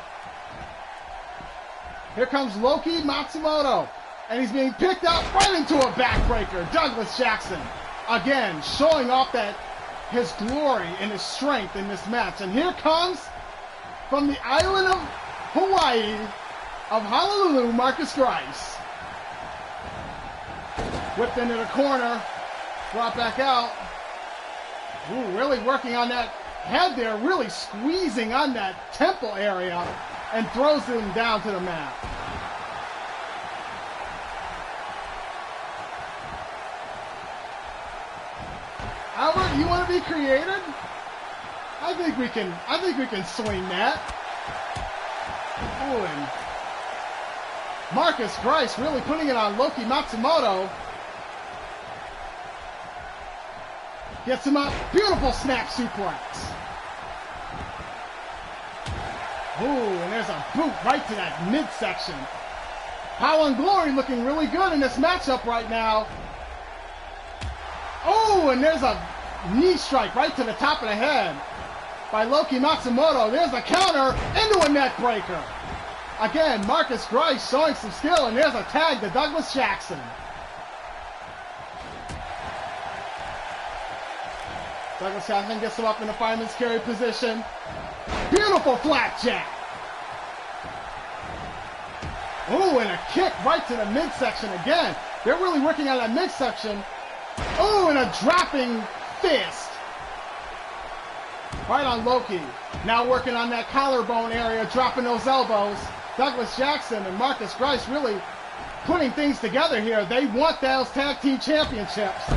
Here comes Loki Matsumoto. And he's being picked up right into a backbreaker. Douglas Jackson, again, showing off that his glory and his strength in this match. And here comes, from the island of Hawaii, of Honolulu, Marcus Grice. Whipped into the corner, brought back out. Ooh, really working on that head there, really squeezing on that temple area, and throws him down to the mat. Albert, you want to be creative? I think we can swing that. Oh, and Marcus Grice really putting it on Loki Matsumoto. Gets him up. Beautiful snap suplex. Ooh, and there's a boot right to that midsection. Power and Glory looking really good in this matchup right now. Oh, and there's a knee strike right to the top of the head by Loki Matsumoto. There's a counter into a neck breaker. Again, Marcus Grice showing some skill, and there's a tag to Douglas Jackson. Douglas Jackson gets him up in the fireman's carry position. Beautiful flapjack. Oh, and a kick right to the midsection again. They're really working on that midsection. Oh, and a dropping fist. Right on Loki. Now working on that collarbone area, dropping those elbows. Douglas Jackson and Marcus Grice really putting things together here. They want those tag team championships.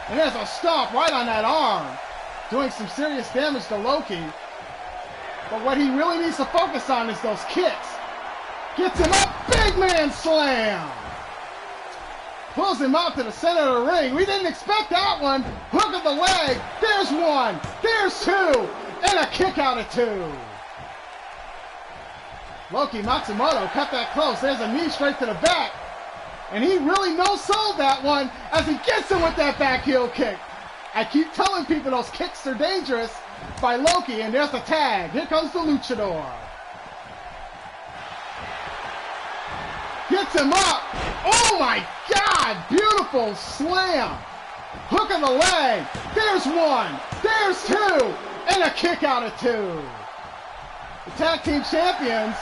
And there's a stomp right on that arm, doing some serious damage to Loki. But what he really needs to focus on is those kicks. Gets him up, big man slam. Pulls him out to the center of the ring. We didn't expect that one. Hook of the leg. There's one. There's two. And a kick out of two. Loki Matsumoto cut that close. There's a knee straight to the back. And he really no-sold that one as he gets him with that back heel kick. I keep telling people those kicks are dangerous by Loki. And there's the tag. Here comes the luchador. Gets him up. Oh my God. Beautiful slam. Hook of the leg. There's one. There's two. And a kick out of two. The tag team champions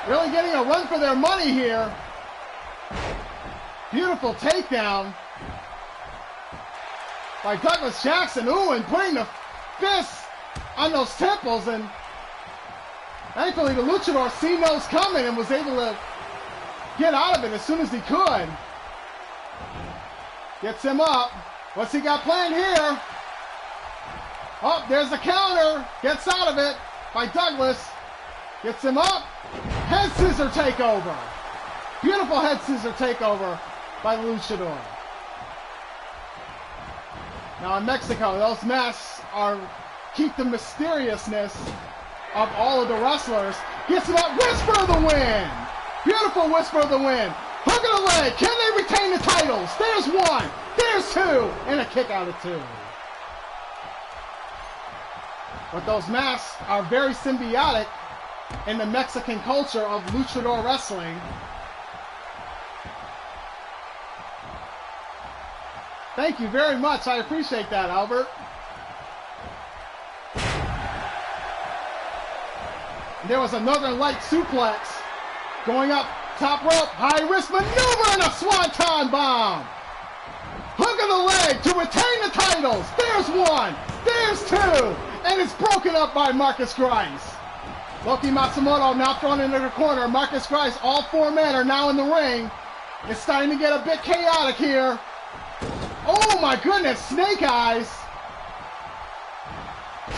really getting a run for their money here. Beautiful takedown by Douglas Jackson. Ooh, and putting the fists on those temples. And thankfully the luchador seen those coming and was able to get out of it as soon as he could. Gets him up. What's he got planned here? Oh, there's a counter. Gets out of it by Douglas. Gets him up. Head scissor takeover. Beautiful head scissor takeover by the luchador. Now in Mexico, those masks keep the mysteriousness of all of the wrestlers. Gets him up. Whisper of the win. Beautiful whisper of the win. Hook of the leg. Can they retain the titles? There's one. There's two. And a kick out of two. But those masks are very symbiotic in the Mexican culture of luchador wrestling. Thank you very much. I appreciate that, Albert. And there was another light suplex going up top rope. High risk maneuver and a swanton bomb. Hook of the leg to retain the titles. There's one. There's two. And it's broken up by Marcus Grice. Loki Matsumoto now thrown into the corner. Marcus Grice, all four men are now in the ring. It's starting to get a bit chaotic here. Oh my goodness, snake eyes.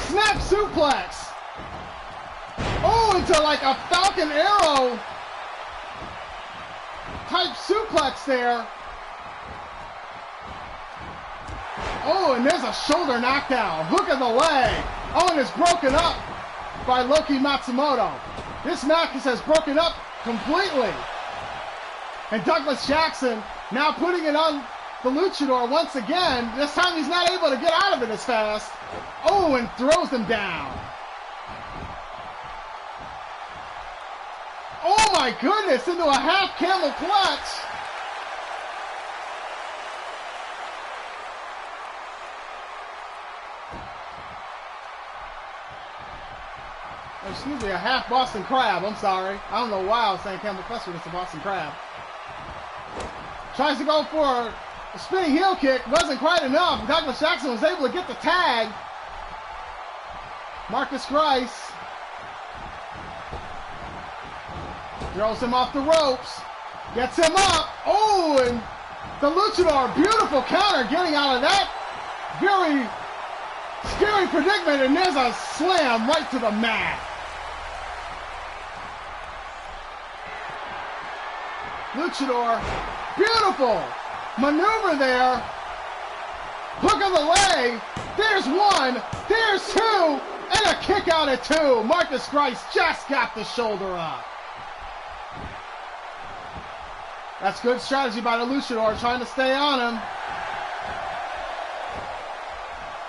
Snap suplex. Oh, into like a Falcon Arrow type suplex there. Oh, and there's a shoulder knockdown. Hook of the leg. Oh, and it's broken up by Loki Matsumoto. This match has broken up completely. And Douglas Jackson now putting it on the luchador once again. This time he's not able to get out of it as fast. Oh, and throws him down. Oh my goodness, into a half camel clutch. Excuse me, a half Boston Crab. I'm sorry. I don't know why I was saying camel clutch, but it's a Boston Crab. Tries to go for a spinning heel kick. Wasn't quite enough. Douglas Jackson was able to get the tag. Marcus Grice throws him off the ropes. Gets him up. Oh, and the luchador, beautiful counter, getting out of that very scary predicament. And there's a slam right to the mat. Luchador, beautiful maneuver there. Hook of the leg. There's one. There's two. And a kick out at two. Marcus Grice just got the shoulder up. That's good strategy by the luchador, trying to stay on him.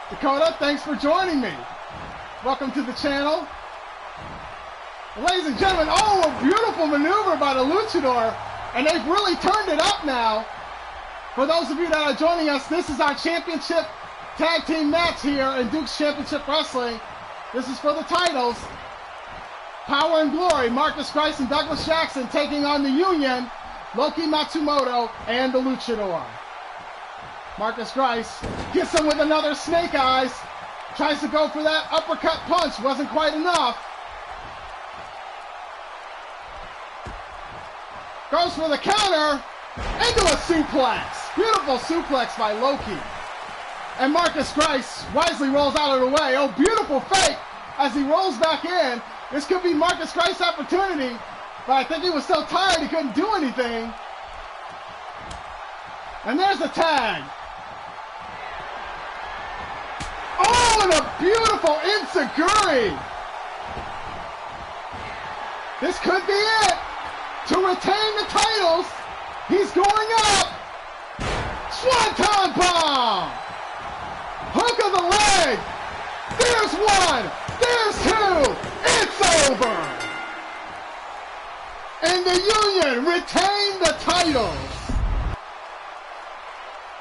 Dakota, thanks for joining me. Welcome to the channel. Ladies and gentlemen, oh, a beautiful maneuver by the luchador. And they've really turned it up now. For those of you that are joining us, this is our championship tag team match here in Duke's Championship Wrestling. This is for the titles. Power and Glory, Marcus Grice and Douglas Jackson taking on the Union, Loki Matsumoto and the Luchador. Marcus Grice gets him with another snake eyes. Tries to go for that uppercut punch. Wasn't quite enough. Goes for the counter. Into a suplex. Beautiful suplex by Loki. And Marcus Grice wisely rolls out of the way. Oh, beautiful fake as he rolls back in. This could be Marcus Grice's opportunity, but I think he was so tired he couldn't do anything. And there's the tag. Oh, and a beautiful enziguri. This could be it. To retain the titles, he's going up. Swanton bomb. Hook of the leg. There's one. There's two. It's over. And the Union retain the titles.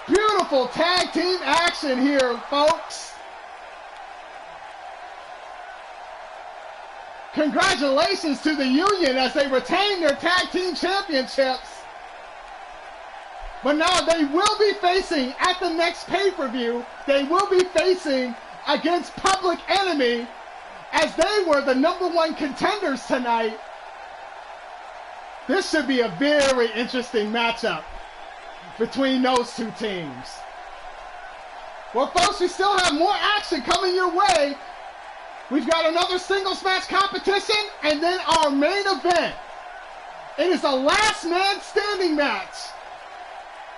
Beautiful tag team action here, folks. Congratulations to the Union as they retain their tag team championships. But now they will be facing, at the next pay-per-view, they will be facing against Public Enemy as they were the #1 contenders tonight. This should be a very interesting matchup between those two teams. Well, folks, we still have more action coming your way. We've got another singles match competition and then our main event. It is a last man standing match.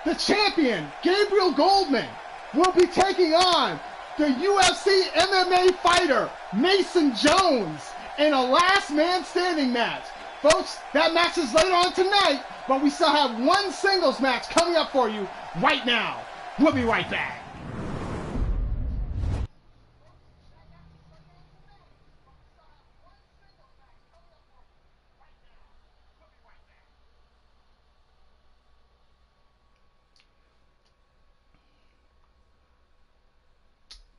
The champion, Gabriel Goldman, will be taking on the UFC MMA fighter, Mason Jones, in a last man standing match. Folks, that match is later on tonight, but we still have one singles match coming up for you right now. We'll be right back.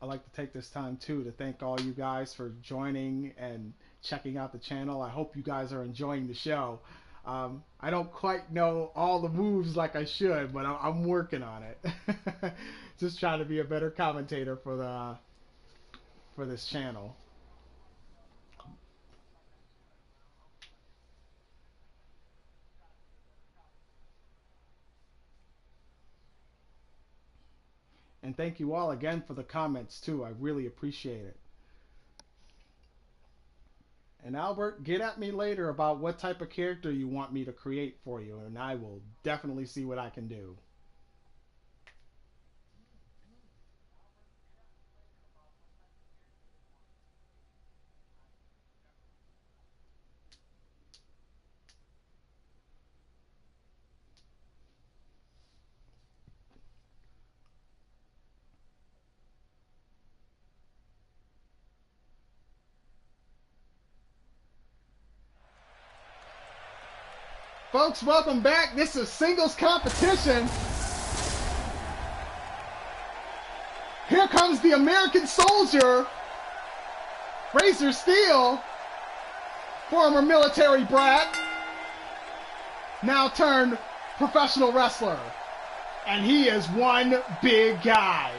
I'd like to take this time too to thank all you guys for joining and checking out the channel. I hope you guys are enjoying the show. I don't quite know all the moves like I should, but I'm working on it. Just trying to be a better commentator for this channel. And thank you all again for the comments too. I really appreciate it. And Albert, get at me later about what type of character you want me to create for you, and I will definitely see what I can do. Folks, welcome back. This is singles competition. Here comes the American Soldier, Razor Steel, former military brat, now turned professional wrestler. And he is one big guy.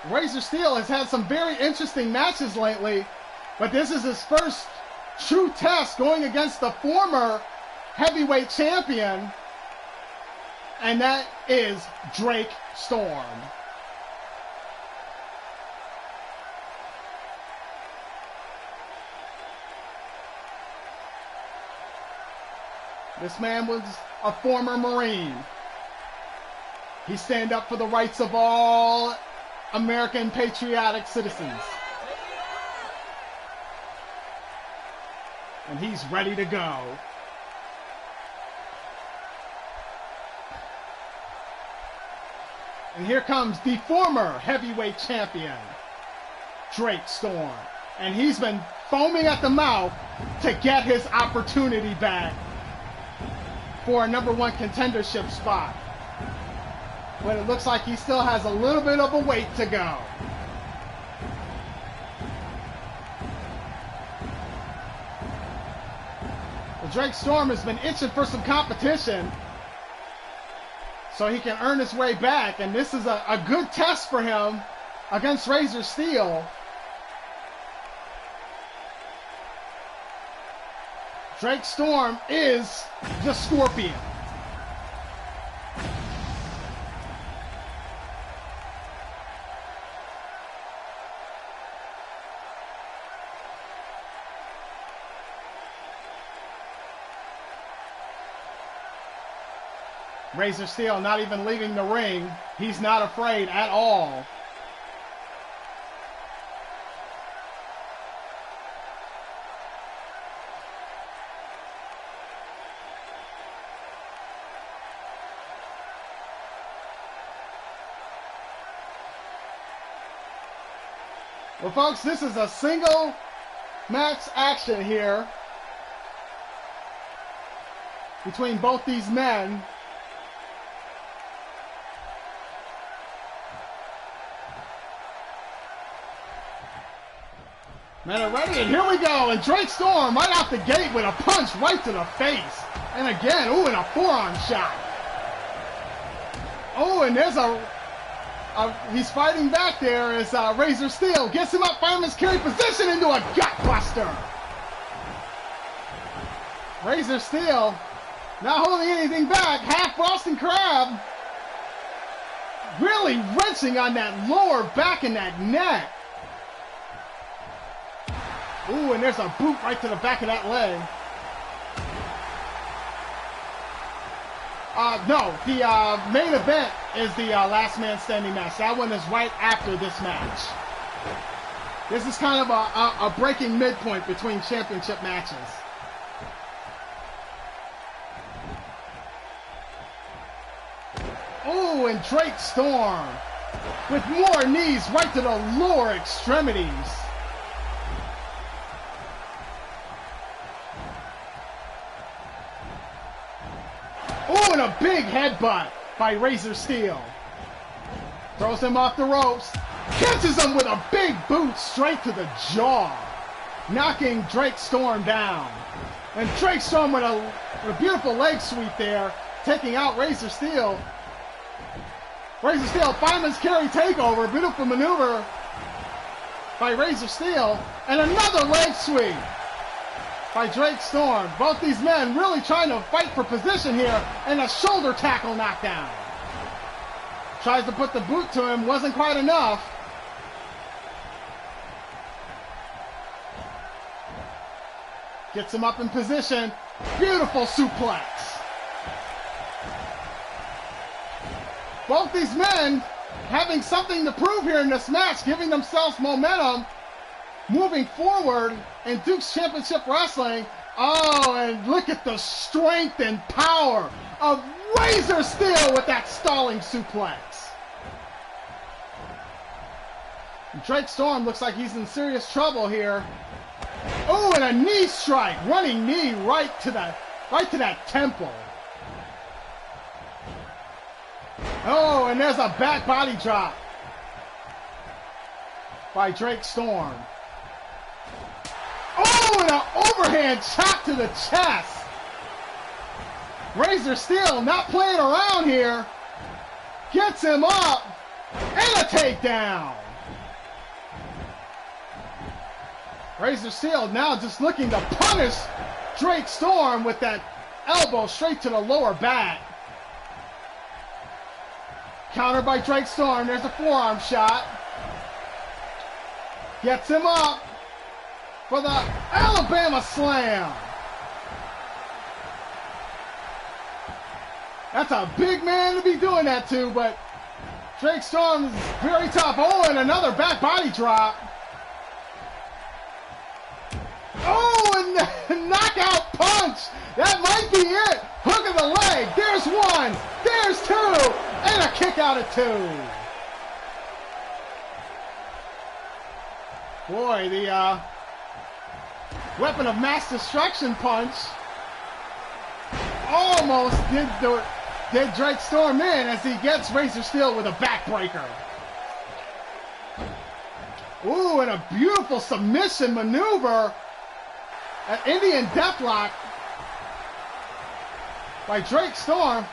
Razor Steel has had some very interesting matches lately, but this is his first true test going against the former heavyweight champion, and that is Drake Storm. This man was a former Marine. He stand up for the rights of all American patriotic citizens. And he's ready to go. And here comes the former heavyweight champion, Drake Storm. And he's been foaming at the mouth to get his opportunity back for a #1 contendership spot. But it looks like he still has a little bit of a wait to go. Well, Drake Storm has been itching for some competition so he can earn his way back, and this is a good test for him against Razor Steel. Drake Storm is the Scorpion. Razor Steel not even leaving the ring. He's not afraid at all. Well, folks, this is a single match action here between both these men. Men are ready, and here we go. And Drake Storm right out the gate with a punch right to the face. And again, ooh, and a forearm shot. Oh, and there's he's fighting back there as Razor Steel gets him up, fireman's carry position into a gut buster. Razor Steel not holding anything back, half Boston Crab. Really wrenching on that lower back and that neck. Ooh, and there's a boot right to the back of that leg. No, the main event is the last man standing match. That one is right after this match. This is kind of a breaking midpoint between championship matches. Ooh, and Drake Storm with more knees right to the lower extremities. Oh, and a big headbutt by Razor Steel. Throws him off the ropes. Catches him with a big boot straight to the jaw, knocking Drake Storm down. And Drake Storm with a beautiful leg sweep there, taking out Razor Steel. Razor Steel, fireman's carry takeover. Beautiful maneuver by Razor Steel. And another leg sweep by Drake Storm. Both these men really trying to fight for position here. And a shoulder tackle knockdown. Tries to put the boot to him. Wasn't quite enough. Gets him up in position. Beautiful suplex. Both these men having something to prove here in this match, giving themselves momentum, moving forward in Duke's Championship Wrestling. Oh, and look at the strength and power of Razor Steel with that stalling suplex. And Drake Storm looks like he's in serious trouble here. Oh, and a knee strike, running knee right to that temple. Oh, and there's a back body drop by Drake Storm. Oh, and an overhand chop to the chest. Razor Steel not playing around here. Gets him up and a takedown. Razor Steel now just looking to punish Drake Storm with that elbow straight to the lower back. Countered by Drake Storm. There's a forearm shot. Gets him up for the Alabama Slam. That's a big man to be doing that to, but Drake Storm is very tough. Oh, and another back body drop. Oh, and the knockout punch. That might be it. Hook of the leg. There's one. There's two. And a kick out of two. Boy, the weapon of mass destruction punch almost did Drake Storm in as he gets Razor Steel with a backbreaker. Ooh, and a beautiful submission maneuver. An Indian deathlock by Drake Storm.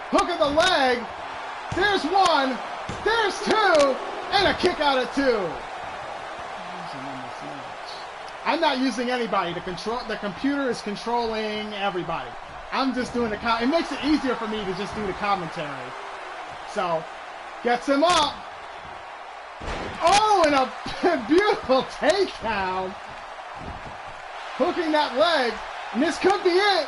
Hook of the leg. There's one. There's two. And a kick out of two. I'm not using anybody to control. The computer is controlling everybody. I'm just doing the it makes it easier for me to just do the commentary. So, gets him up. Oh, and a beautiful takedown. Hooking that leg. And this could be it.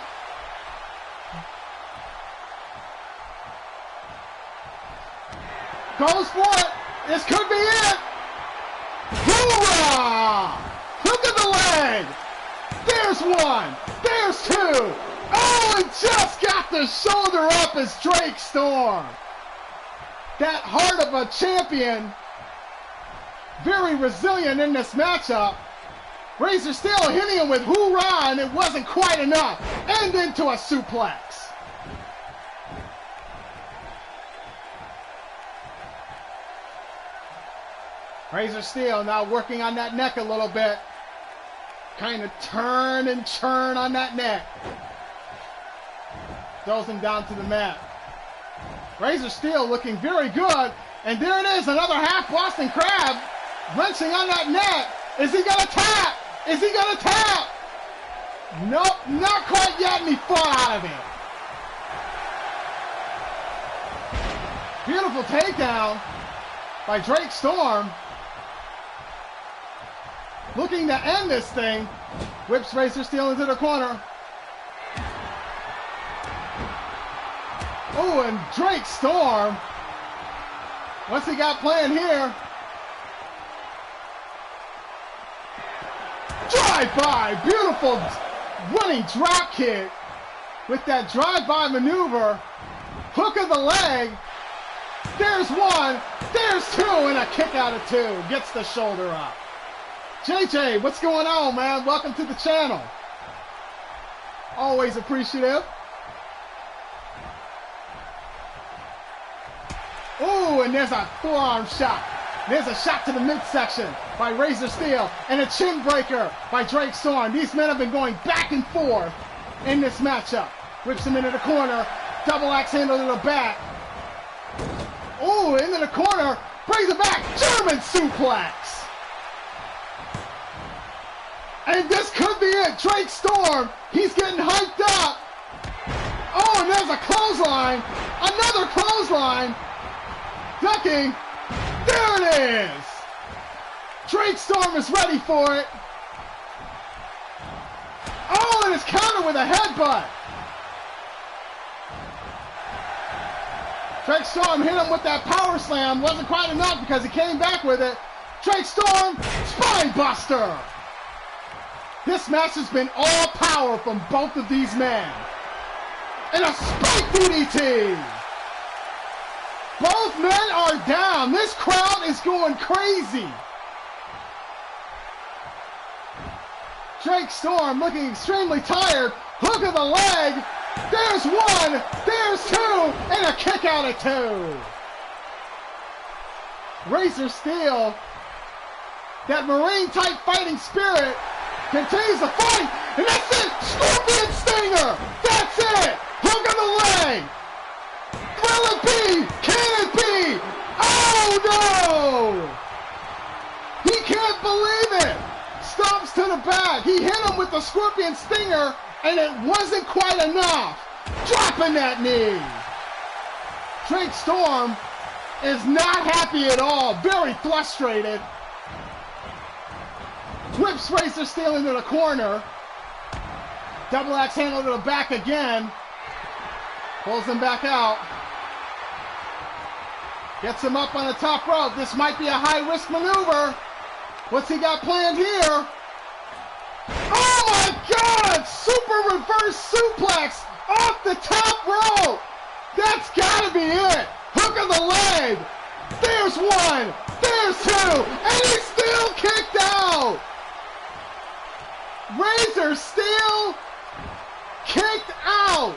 Goes for it. This could be it. Hoorah! Hook of the leg. There's one. There's two. Oh, and just got the shoulder up as Drake Storm. That heart of a champion. Very resilient in this matchup. Razor Steel hitting him with hoorah, and it wasn't quite enough. And into a suplex. Razor Steel now working on that neck a little bit. Kind of turn and churn on that neck. Throws him down to the mat. Razor Steel looking very good. And there it is, another half Boston Crab. Wrenching on that neck. Is he going to tap? Is he going to tap? Nope, not quite yet, and he fought out of it. Beautiful takedown by Drake Storm. Looking to end this thing. Whips Razor Steel into the corner. Oh, and Drake Storm. What's he got playing here? Drive-by. Beautiful running drop kick with that drive-by maneuver. Hook of the leg. There's one. There's two. And a kick out of two. Gets the shoulder up. JJ, what's going on, man? Welcome to the channel. Always appreciative. Ooh, and there's a forearm shot. There's a shot to the midsection by Razor Steel and a chin breaker by Drake Storm. These men have been going back and forth in this matchup. Whips him into the corner. Double axe handle to the back. Ooh, into the corner. Brings it back. German suplex. And this could be it. Drake Storm, he's getting hyped up. Oh, and there's a clothesline. Another clothesline. Ducking. There it is. Drake Storm is ready for it. Oh, and it's countered with a headbutt. Drake Storm hit him with that power slam. Wasn't quite enough because he came back with it. Drake Storm, spine buster. This match has been all power from both of these men. And a spike DDT. Both men are down. This crowd is going crazy. Drake Storm looking extremely tired. Hook of the leg. There's one. There's two. And a kick out at two. Razor Steel, that Marine type fighting spirit, continues to fight. And that's it. Scorpion Stinger. That's it. Hook of the leg. Will it be? Can it be? Oh no! He can't believe it! Stomps to the back. He hit him with the Scorpion Stinger, and it wasn't quite enough. Dropping that knee. Drake Storm is not happy at all. Very frustrated. Whips Razor Steel into the corner. Double axe handle to the back again. Pulls him back out. Gets him up on the top rope. This might be a high-risk maneuver. What's he got planned here? Oh my God! Super reverse suplex off the top rope. That's gotta be it. Hook of the leg. There's one. There's two. And he's still kicked out. Razor Steel kicked out.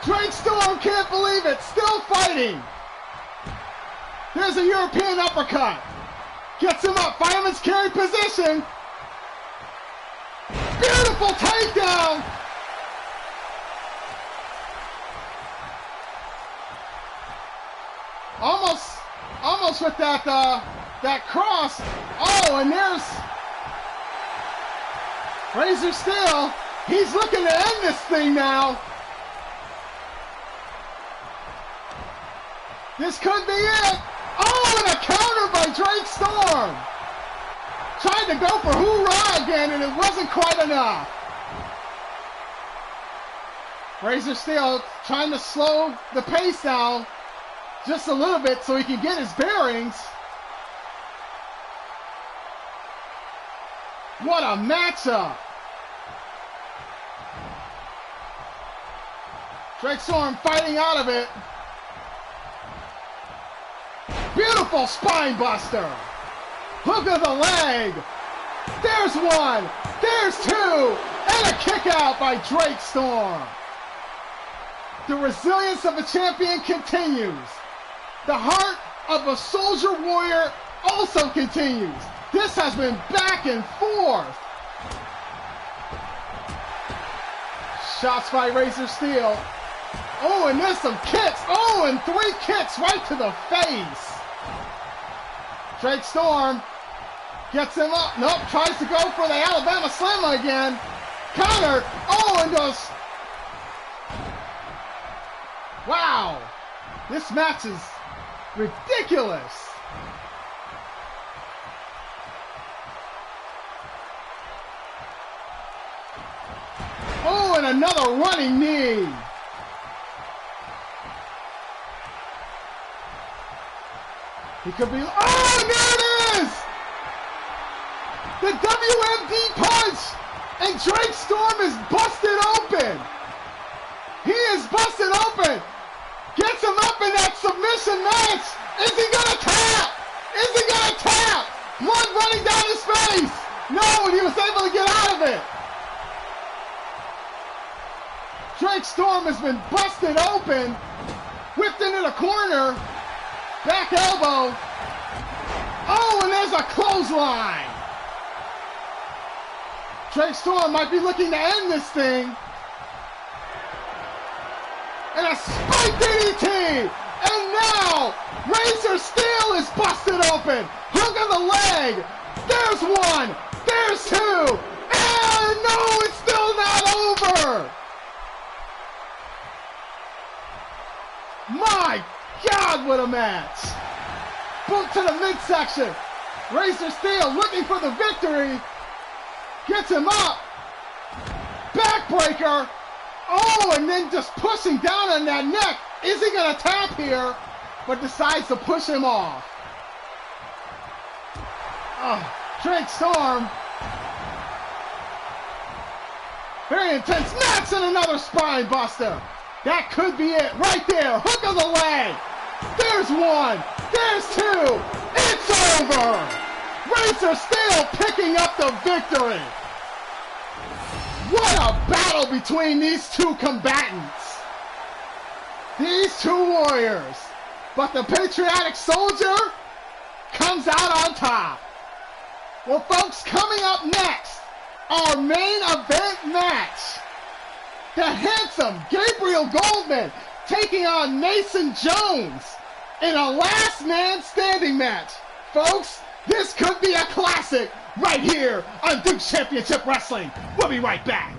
Drake Storm can't believe it. Still fighting. There's a European uppercut. Gets him up. Fireman's carry position. Beautiful takedown. Almost with that cross. Oh, and there's Razor Steel. He's looking to end this thing now. This could be it. Oh, and a counter by Drake Storm. Tried to go for hoorah again, and it wasn't quite enough. Razor Steel trying to slow the pace down just a little bit so he can get his bearings. What a matchup. Drake Storm fighting out of it. Beautiful spine buster. Hook of the leg. There's one. There's two. And a kick out by Drake Storm. The resilience of a champion continues. The heart of a soldier warrior also continues. This has been back and forth. Shots by Razor Steel. Oh, and there's some kicks. Oh, and 3 kicks right to the face. Drake Storm gets him up. Nope, tries to go for the Alabama Slammer again. Counter. Oh, and goes. Wow. This match is ridiculous. Oh, and another running knee. He could be. Oh, there it is! The WMD punch! And Drake Storm is busted open! He is busted open! Gets him up in that submission match! Is he gonna tap? Is he gonna tap? Blood running down his face! No, and he was able to get out of it. Drake Storm has been busted open. Whipped into the corner. Back elbow. Oh, and there's a clothesline. Drake Storm might be looking to end this thing. And a spike DDT. And now, Razor Steel is busted open. Hook of the leg. There's one. There's two. And no, it's still not over. My God, what a match. Boot to the midsection. Razor Steel looking for the victory. Gets him up. Backbreaker. Oh, and then just pushing down on that neck. Is he going to tap here? But decides to push him off. Oh, Drake Storm. Very intense match and another spine buster. That could be it right there. Hook of the leg. There's one. There's two. It's over. Razor Steel picking up the victory. What a battle between these two combatants. These two warriors. But the patriotic soldier comes out on top. Well, folks, coming up next, our main event match. The handsome Gabriel Goldman taking on Mason Jones in a last man standing match. Folks, this could be a classic right here on Duke's Championship Wrestling. We'll be right back.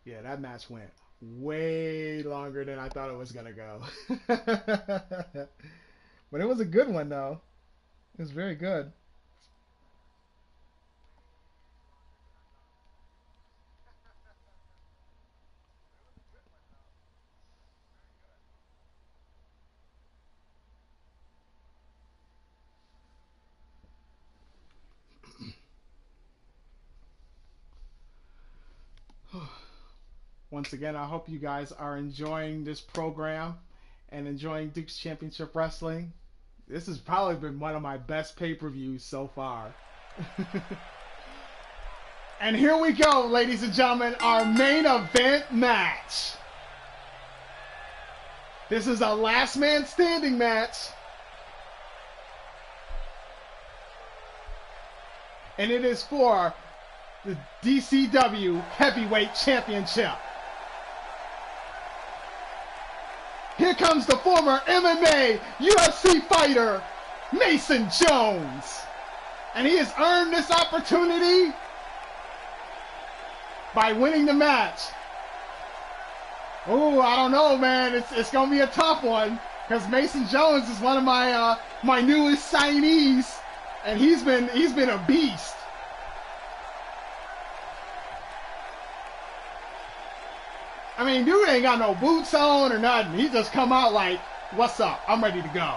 Yeah, that match went way longer than I thought it was going to go. But it was a good one, though. It was very good. Once again, I hope you guys are enjoying this program and enjoying Duke's Championship Wrestling. This has probably been one of my best pay-per-views so far. And here we go, ladies and gentlemen, our main event match. This is a last man standing match. And it is for the DCW Heavyweight Championship. Here comes the former MMA UFC fighter, Mason Jones. And he has earned this opportunity by winning the match. Oh, I don't know, man. It's going to be a tough one because Mason Jones is one of my my newest signees, and he's been a beast. I mean, dude ain't got no boots on or nothing. He just come out like, what's up? I'm ready to go.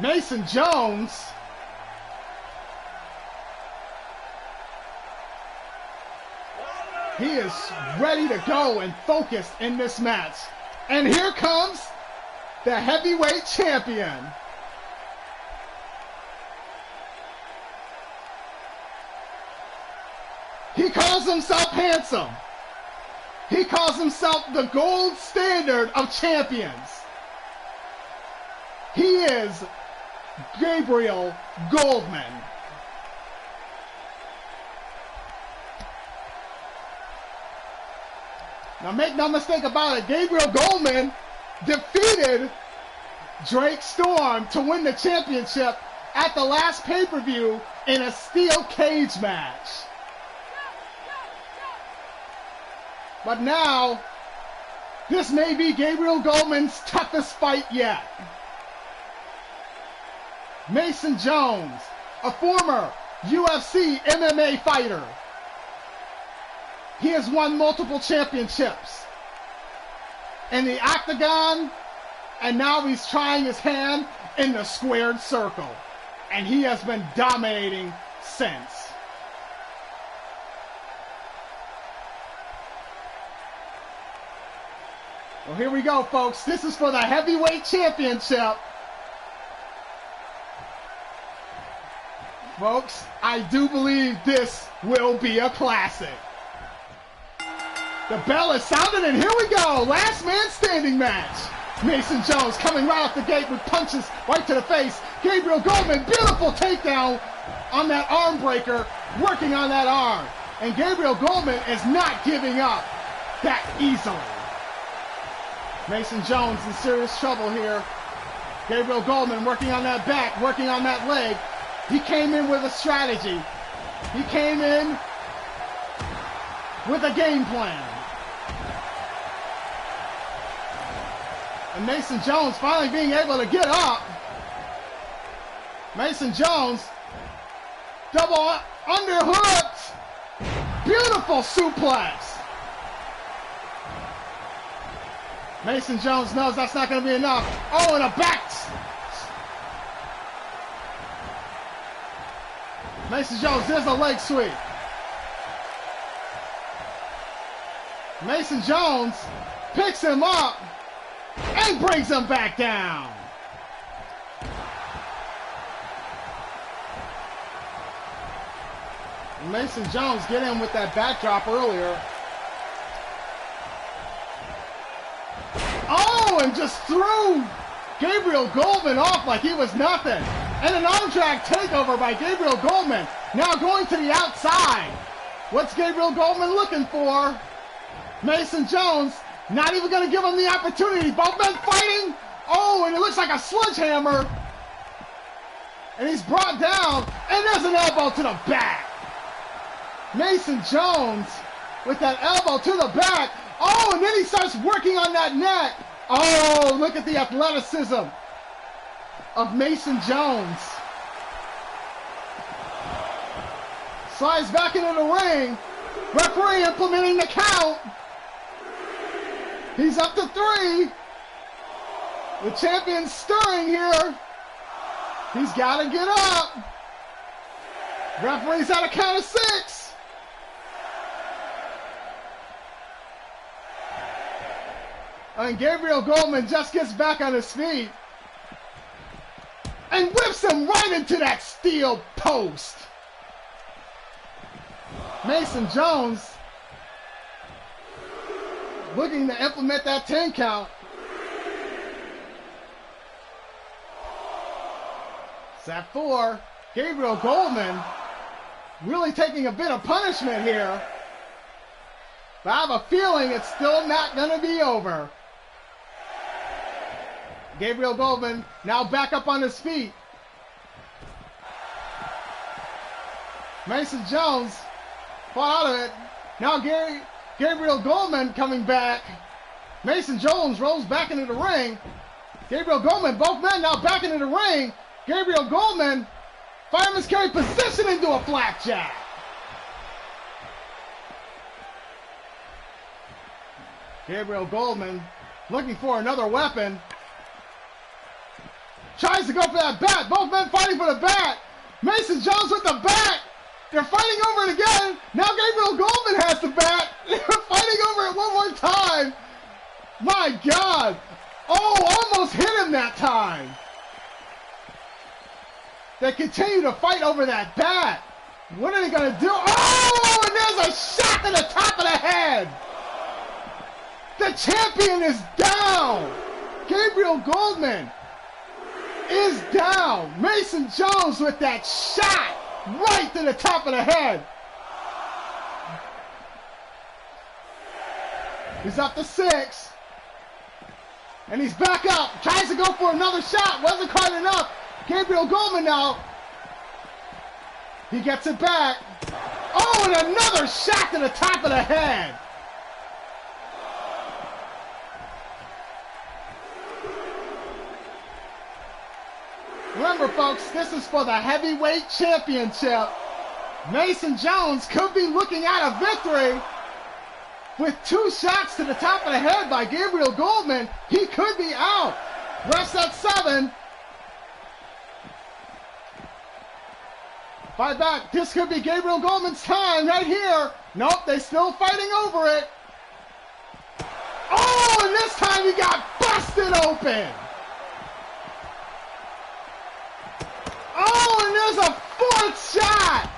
Mason Jones. He is ready to go and focused in this match. And here comes the heavyweight champion. He calls himself handsome. He calls himself the gold standard of champions. He is Gabriel Goldman. Now make no mistake about it, Gabriel Goldman defeated Drake Storm to win the championship at the last pay-per-view in a steel cage match. But now, this may be Gabriel Goldman's toughest fight yet. Mason Jones, a former UFC MMA fighter. He has won multiple championships in the octagon, and now he's trying his hand in the squared circle. And he has been dominating since. Well, here we go, folks. This is for the heavyweight championship. Folks, I do believe this will be a classic. The bell is sounded, and here we go. Last man standing match. Mason Jones coming right off the gate with punches right to the face. Gabriel Goldman, beautiful takedown on that arm breaker, working on that arm. And Gabriel Goldman is not giving up that easily. Mason Jones in serious trouble here. Gabriel Goldman working on that back, working on that leg. He came in with a strategy. He came in with a game plan. And Mason Jones finally being able to get up. Mason Jones, double underhooked. Beautiful suplex. Mason Jones knows that's not going to be enough. Oh, and a back. Mason Jones, there's a leg sweep. Mason Jones picks him up and brings him back down. Mason Jones get in with that backdrop earlier. Oh, and just threw Gabriel Goldman off like he was nothing. And an arm drag takeover by Gabriel Goldman. Now going to the outside. What's Gabriel Goldman looking for? Mason Jones not even going to give him the opportunity. Both men fighting. Oh, and it looks like a sledgehammer. And he's brought down. And there's an elbow to the back. Mason Jones with that elbow to the back. Oh, and then he starts working on that neck. Oh, look at the athleticism of Mason Jones. Slides back into the ring. Referee implementing the count. He's up to 3. The champion's stirring here. He's got to get up. Referee's at a count of 6. And Gabriel Goldman just gets back on his feet and whips him right into that steel post. Mason Jones looking to implement that 10 count. It's at 4. Gabriel Goldman really taking a bit of punishment here. But I have a feeling it's still not going to be over. Gabriel Goldman now back up on his feet. Mason Jones fought out of it. Now Gabriel Goldman coming back. Mason Jones rolls back into the ring. Gabriel Goldman, both men now back into the ring. Gabriel Goldman, fireman's carry position into a flapjack. Gabriel Goldman looking for another weapon. Tries to go for that bat. Both men fighting for the bat. Mason Jones with the bat. They're fighting over it again. Now Gabriel Goldman has the bat. They're fighting over it one more time. My God. Oh, almost hit him that time. They continue to fight over that bat. What are they going to do? Oh, and there's a shot to the top of the head. The champion is down. Gabriel Goldman is down. Mason Jones with that shot right to the top of the head. He's up to 6. And he's back up. Tries to go for another shot. Wasn't quite enough. Gabriel Goldman now. He gets it back. Oh, and another shot to the top of the head. Remember, folks, this is for the heavyweight championship. Mason Jones could be looking at a victory. with 2 shots to the top of the head by Gabriel Goldman. He could be out. Rest at 7. Fight back. This could be Gabriel Goldman's time right here. Nope, they're still fighting over it. Oh, and this time he got busted open. Oh, and there's a 4th shot.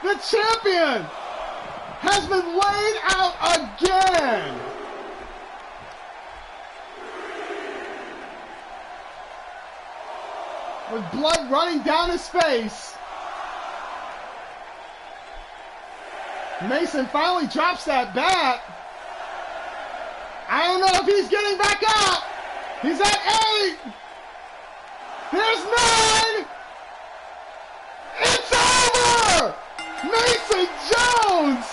The champion has been laid out again. With blood running down his face. Mason finally drops that bat. I don't know if he's getting back up. He's at 8. There's 9. It's over. Mason Jones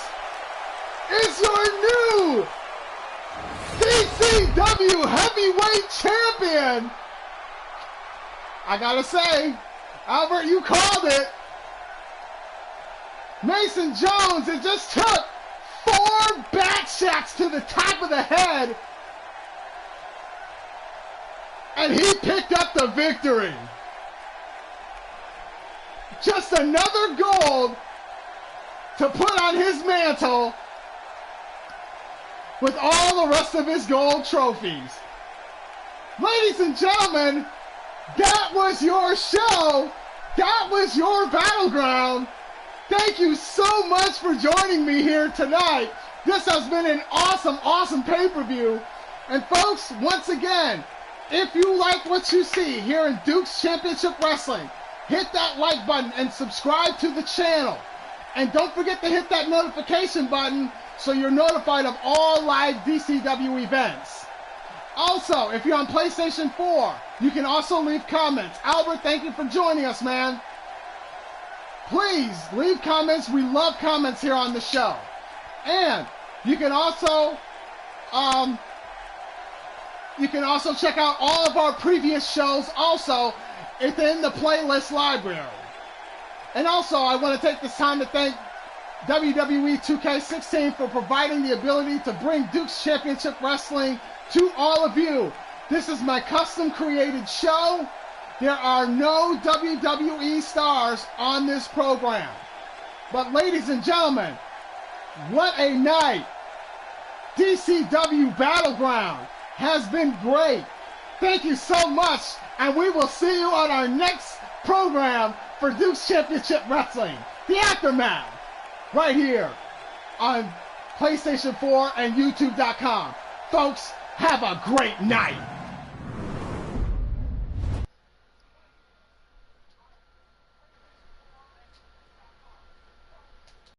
is your new DCW heavyweight champion. I gotta say, Albert, you called it. Mason Jones, it just took 4 back shots to the top of the head, and he picked up the victory. Just another gold to put on his mantle with all the rest of his gold trophies. Ladies and gentlemen, that was your show. That was your Battleground. Thank you so much for joining me here tonight. This has been an awesome, awesome pay-per-view. And folks, once again, if you like what you see here in Duke's Championship Wrestling, hit that like button and subscribe to the channel. And don't forget to hit that notification button so you're notified of all live DCW events. Also, if you're on PlayStation 4, you can also leave comments. Albert, thank you for joining us, man. Please leave comments. We love comments here on the show. And you can also check out all of our previous shows also within the playlist library. And also, I want to take this time to thank WWE 2K16 for providing the ability to bring Duke's Championship Wrestling to all of you. This is my custom created show. There are no WWE stars on this program. But ladies and gentlemen, what a night. DCW Battleground has been great. Thank you so much, and we will see you on our next program for Duke's Championship Wrestling, The Aftermath, right here on PlayStation 4 and YouTube.com. Folks, have a great night.